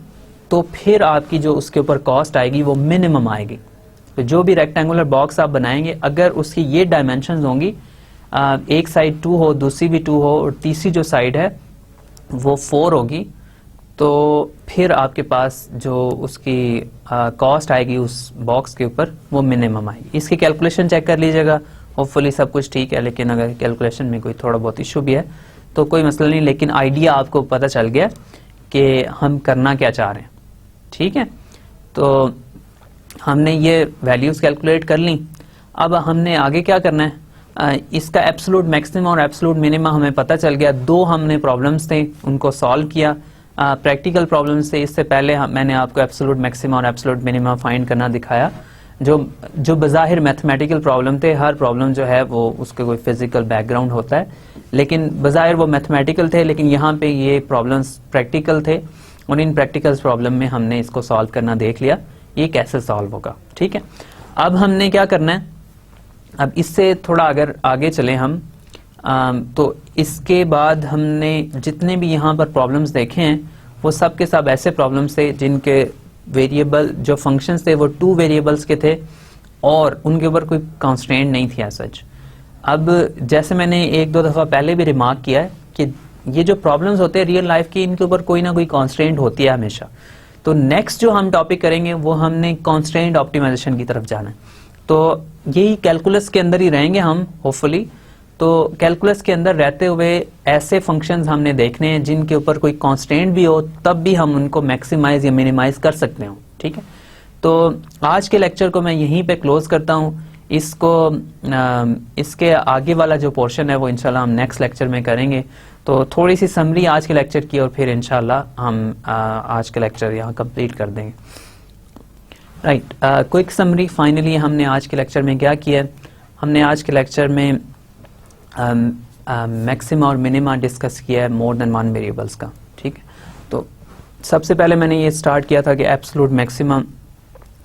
तो फिर आपकी जो उसके ऊपर कॉस्ट आएगी वो मिनिमम आएगी। तो जो भी रेक्टेंगुलर बॉक्स आप बनाएंगे अगर उसकी ये डायमेंशंस होंगी, एक साइड 2 हो, दूसरी भी 2 हो और तीसरी जो साइड है वो 4 होगी, तो फिर आपके पास जो उसकी कॉस्ट आएगी उस बॉक्स के ऊपर वो मिनिमम आएगी। इसकी कैलकुलेशन चेक कर लीजिएगा, होपफुली सब कुछ ठीक है, लेकिन अगर कैलकुलेशन में कोई थोड़ा बहुत इशू भी है तो कोई मसला नहीं, लेकिन आइडिया आपको पता चल गया कि हम करना क्या चाह रहे हैं। ठीक है, तो हमने ये वैल्यूज कैलकुलेट कर ली। अब हमने आगे क्या करना है, इसका एब्सोल्यूट मैक्सिमम और एब्सोल्यूट मिनिमम हमें पता चल गया। 2 हमने प्रॉब्लम्स थे उनको सॉल्व किया, प्रैक्टिकल प्रॉब्लम्स थे। इससे पहले मैंने आपको एब्सोल्यूट मैक्सिमम और एब्सोल्यूट मिनिमम फाइंड करना दिखाया, जो बज़ाहिर मैथमेटिकल प्रॉब्लम थे। हर प्रॉब्लम जो है वो उसके कोई फिजिकल बैकग्राउंड होता है, लेकिन बज़ाहिर वो मैथमेटिकल थे, लेकिन यहाँ पे ये प्रॉब्लम्स प्रैक्टिकल थे और इन प्रैक्टिकल प्रॉब्लम में हमने इसको सॉल्व करना देख लिया, ये कैसे सॉल्व होगा। ठीक है, अब हमने क्या करना है, अब इससे थोड़ा अगर आगे चलें हम, तो इसके बाद हमने जितने भी यहाँ पर प्रॉब्लम्स देखे हैं वो सब के सब ऐसे प्रॉब्लम्स थे जिनके वेरिएबल जो फंक्शंस थे वो 2 वेरिएबल्स के थे और उनके ऊपर कोई कंस्ट्रेंट नहीं थी एज सच। अब जैसे मैंने 1-2 दफ़ा पहले भी रिमार्क किया है कि ये जो प्रॉब्लम्स होते हैं रियल लाइफ की, इनके ऊपर कोई ना कोई कंस्ट्रेंट होती है हमेशा। तो नेक्स्ट जो हम टॉपिक करेंगे वो हमने कंस्ट्रेंट ऑप्टिमाइजेशन की तरफ जाना है। तो यही कैलकुलस के अंदर ही रहेंगे हम होपफुली। तो कैलकुलस के अंदर रहते हुए ऐसे फंक्शंस हमने देखने हैं जिनके ऊपर कोई कांस्टेंट भी हो, तब भी हम उनको मैक्सिमाइज या मिनिमाइज कर सकते हो। ठीक है, तो आज के लेक्चर को मैं यहीं पे क्लोज करता हूँ। इसके आगे वाला जो पोर्शन है वो इंशाल्लाह हम नेक्स्ट लेक्चर में करेंगे। तो थोड़ी सी समरी आज के लेक्चर की और फिर इंशाल्लाह हम आज के लेक्चर यहाँ कंप्लीट कर देंगे। Right, quick summary. फाइनली हमने आज के लेक्चर में क्या किया है, हमने आज के लेक्चर में मैक्सिमा और मिनिमा डिस्कस किया है मोर देन 1 वेरिएबल्स का। ठीक है, तो सबसे पहले मैंने ये स्टार्ट किया था कि एब्सोल्यूट मैक्सिमा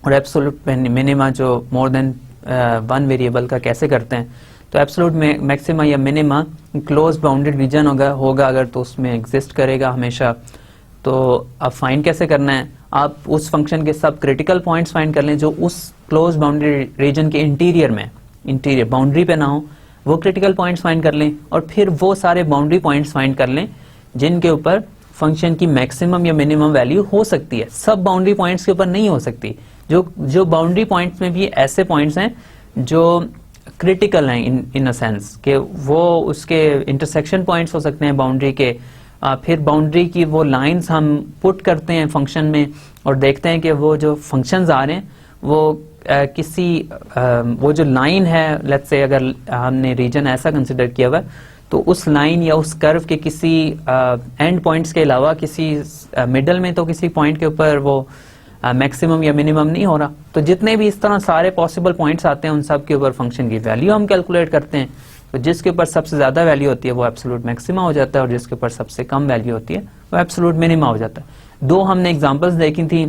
और एब्सोल्यूट मिनिमा जो मोर देन 1 वेरिएबल का कैसे करते हैं। तो एब्सोल्यूट मैक्सिमा या मिनिमा क्लोज बाउंडेड रीजन होगा अगर तो उसमें एग्जिस्ट करेगा हमेशा। तो अब फाइंड कैसे करना है, आप उस फंक्शन के सब क्रिटिकल पॉइंट्स फाइंड कर लें जो उस क्लोज बाउंडेड रीजन के इंटीरियर बाउंड्री पे ना हो, वो क्रिटिकल पॉइंट्स फाइंड कर लें और फिर वो सारे बाउंड्री पॉइंट्स फाइंड कर लें जिनके ऊपर फंक्शन की मैक्सिमम या मिनिमम वैल्यू हो सकती है। सब बाउंड्री पॉइंट्स के ऊपर नहीं हो सकती। जो बाउंड्री पॉइंट्स में भी ऐसे पॉइंट्स हैं जो क्रिटिकल हैं इन अ सेंस कि वो उसके इंटरसेक्शन पॉइंट्स हो सकते हैं बाउंड्री के। फिर बाउंड्री की वो लाइंस हम पुट करते हैं फंक्शन में और देखते हैं कि वो जो फंक्शंस आ रहे हैं वो वो जो लाइन है, लेट्स से अगर हमने रीजन ऐसा कंसिडर किया हुआ तो उस लाइन या उस कर्व के किसी एंड पॉइंट्स के अलावा किसी मिडल में तो किसी पॉइंट के ऊपर वो मैक्सिमम या मिनिमम नहीं हो रहा। तो जितने भी इस तरह सारे पॉसिबल पॉइंट्स आते हैं उन सब के ऊपर फंक्शन की वैल्यू हम कैलकुलेट करते हैं। तो जिसके ऊपर सबसे ज्यादा वैल्यू होती है वो एब्सोल्यूट मैक्सिमा हो जाता है और जिसके ऊपर सबसे कम वैल्यू होती है वो एब्सोल्यूट मिनिमा हो जाता है। 2 हमने एग्जांपल्स देखी थी,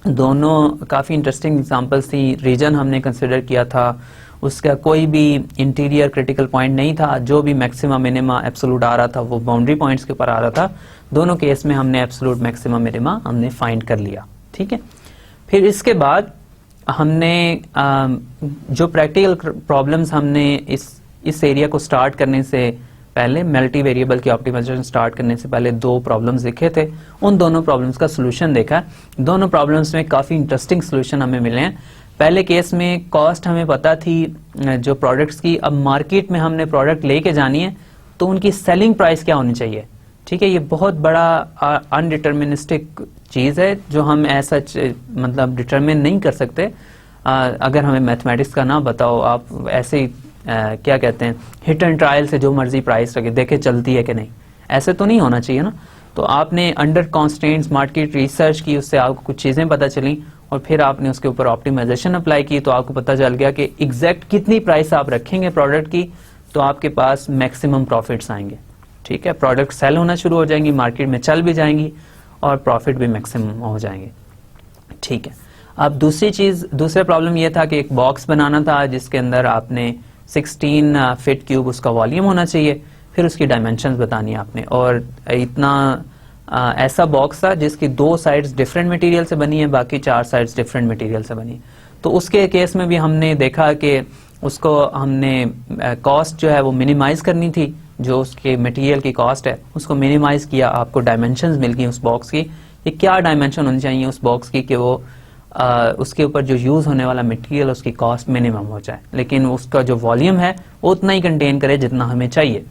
दोनों काफी इंटरेस्टिंग एग्जांपल्स थी। रीजन हमने कंसिडर किया था, उसका कोई भी इंटीरियर क्रिटिकल पॉइंट नहीं था, जो भी मैक्सिमा मिनिमा एब्सोल्यूट आ रहा था वो बाउंड्री पॉइंट्स के ऊपर आ रहा था। दोनों केस में हमने एब्सोल्यूट मैक्सिमा मिनिमा हमने फाइंड कर लिया। ठीक है, फिर इसके बाद हमने जो प्रैक्टिकल प्रॉब्लम्स हमने इस एरिया को स्टार्ट करने से पहले, मल्टी वेरिएबल की ऑप्टिमाइजेशन स्टार्ट करने से पहले 2 प्रॉब्लम्स लिखे थे। उन दोनों प्रॉब्लम्स का सोल्यूशन देखा है। दोनों प्रॉब्लम्स में काफी इंटरेस्टिंग सोल्यूशन हमें मिले हैं। पहले केस में कॉस्ट हमें पता थी जो प्रोडक्ट्स की, अब मार्केट में हमने प्रोडक्ट लेके जानी है तो उनकी सेलिंग प्राइस क्या होनी चाहिए। ठीक है, ये बहुत बड़ा अनडिटर्मिनिस्टिक चीज है जो हम ऐसा मतलब डिटरमिन नहीं कर सकते अगर हमें मैथमेटिक्स का ना बताओ। आप ऐसे ही क्या कहते हैं हिट एंड ट्रायल से जो मर्जी प्राइस रखे, देखे चलती है कि नहीं, ऐसे तो नहीं होना चाहिए ना। तो आपने अंडर कॉन्स्टेंट्स मार्केट रिसर्च की, उससे आपको कुछ चीजें पता चली और फिर आपने उसके ऊपर ऑप्टिमाइजेशन अप्लाई की तो आपको पता चल गया कि एग्जैक्ट कितनी प्राइस आप रखेंगे प्रोडक्ट की तो आपके पास मैक्सिमम प्रॉफिट्स आएंगे। ठीक है, प्रोडक्ट सेल होना शुरू हो जाएंगी, मार्केट में चल भी जाएंगी और प्रॉफिट भी मैक्सिमम हो जाएंगे। ठीक है, अब दूसरा प्रॉब्लम यह था कि एक बॉक्स बनाना था जिसके अंदर आपने 16 फीट क्यूब उसका वॉल्यूम होना चाहिए, फिर उसकी डायमेंशंस बतानी आपने। और इतना ऐसा बॉक्स था जिसकी 2 साइड्स डिफरेंट मटेरियल से बनी है, बाकी 4 साइड्स डिफरेंट मटेरियल से बनी है। तो उसके केस में भी हमने देखा कि उसको हमने कॉस्ट जो है वो मिनिमाइज करनी थी, जो उसके मटेरियल की कॉस्ट है उसको मिनिमाइज किया। आपको डायमेंशंस मिल गई उस बॉक्स की, ये क्या डायमेंशन होनी चाहिए उस बॉक्स की कि वो उसके ऊपर जो यूज होने वाला मटेरियल उसकी कॉस्ट मिनिमम हो जाए, लेकिन उसका जो वॉल्यूम है वो उतना ही कंटेन करे जितना हमें चाहिए।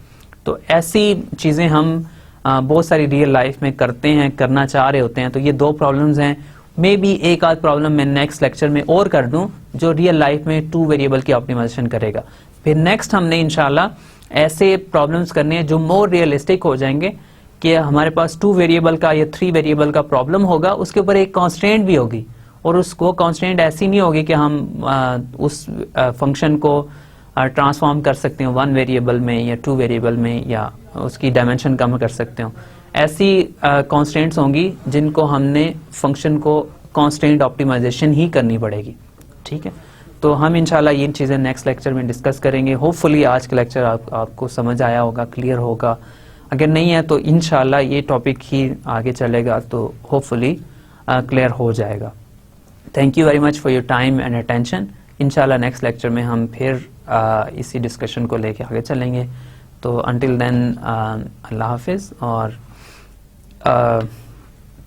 तो ऐसी चीजें हम बहुत सारी रियल लाइफ में करते हैं, करना चाह रहे होते हैं। तो ये 2 प्रॉब्लम्स हैं। मे बी एक आध प्रॉब्लम मैं नेक्स्ट लेक्चर में और कर दूं जो रियल लाइफ में 2 वेरिएबल की ऑप्टिमाइजेशन करेगा। फिर नेक्स्ट हमने इंशाल्लाह ऐसे प्रॉब्लम्स करने हैं जो मोर रियलिस्टिक हो जाएंगे कि हमारे पास 2 वेरिएबल का या 3 वेरिएबल का प्रॉब्लम होगा, उसके ऊपर एक कांस्टेंट भी होगी और उसको कांस्टेंट ऐसी नहीं होगी कि हम उस फंक्शन को ट्रांसफॉर्म कर सकते हो 1 वेरिएबल में या 2 वेरिएबल में या उसकी डायमेंशन कम कर सकते हो। ऐसी कांस्टेंट्स होंगी जिनको हमने फंक्शन को कांस्टेंट ऑप्टिमाइजेशन ही करनी पड़ेगी। ठीक है, तो हम इंशाल्लाह ये चीज़ें नेक्स्ट लेक्चर में डिस्कस करेंगे। होपफुली आज का लेक्चर आपको समझ आया होगा, क्लियर होगा। अगर नहीं है तो इंशाल्लाह ये टॉपिक ही आगे चलेगा, तो होपफुली क्लियर हो जाएगा। Thank you very much for your time and attention. इंशाल्लाह नेक्स्ट लेक्चर में हम फिर इसी डिस्कशन को लेके आगे चलेंगे। तो अंटिल देन अल्लाह हाफिज़ और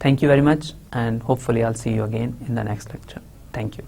thank you very much, and hopefully I'll see you again in the next lecture. Thank you.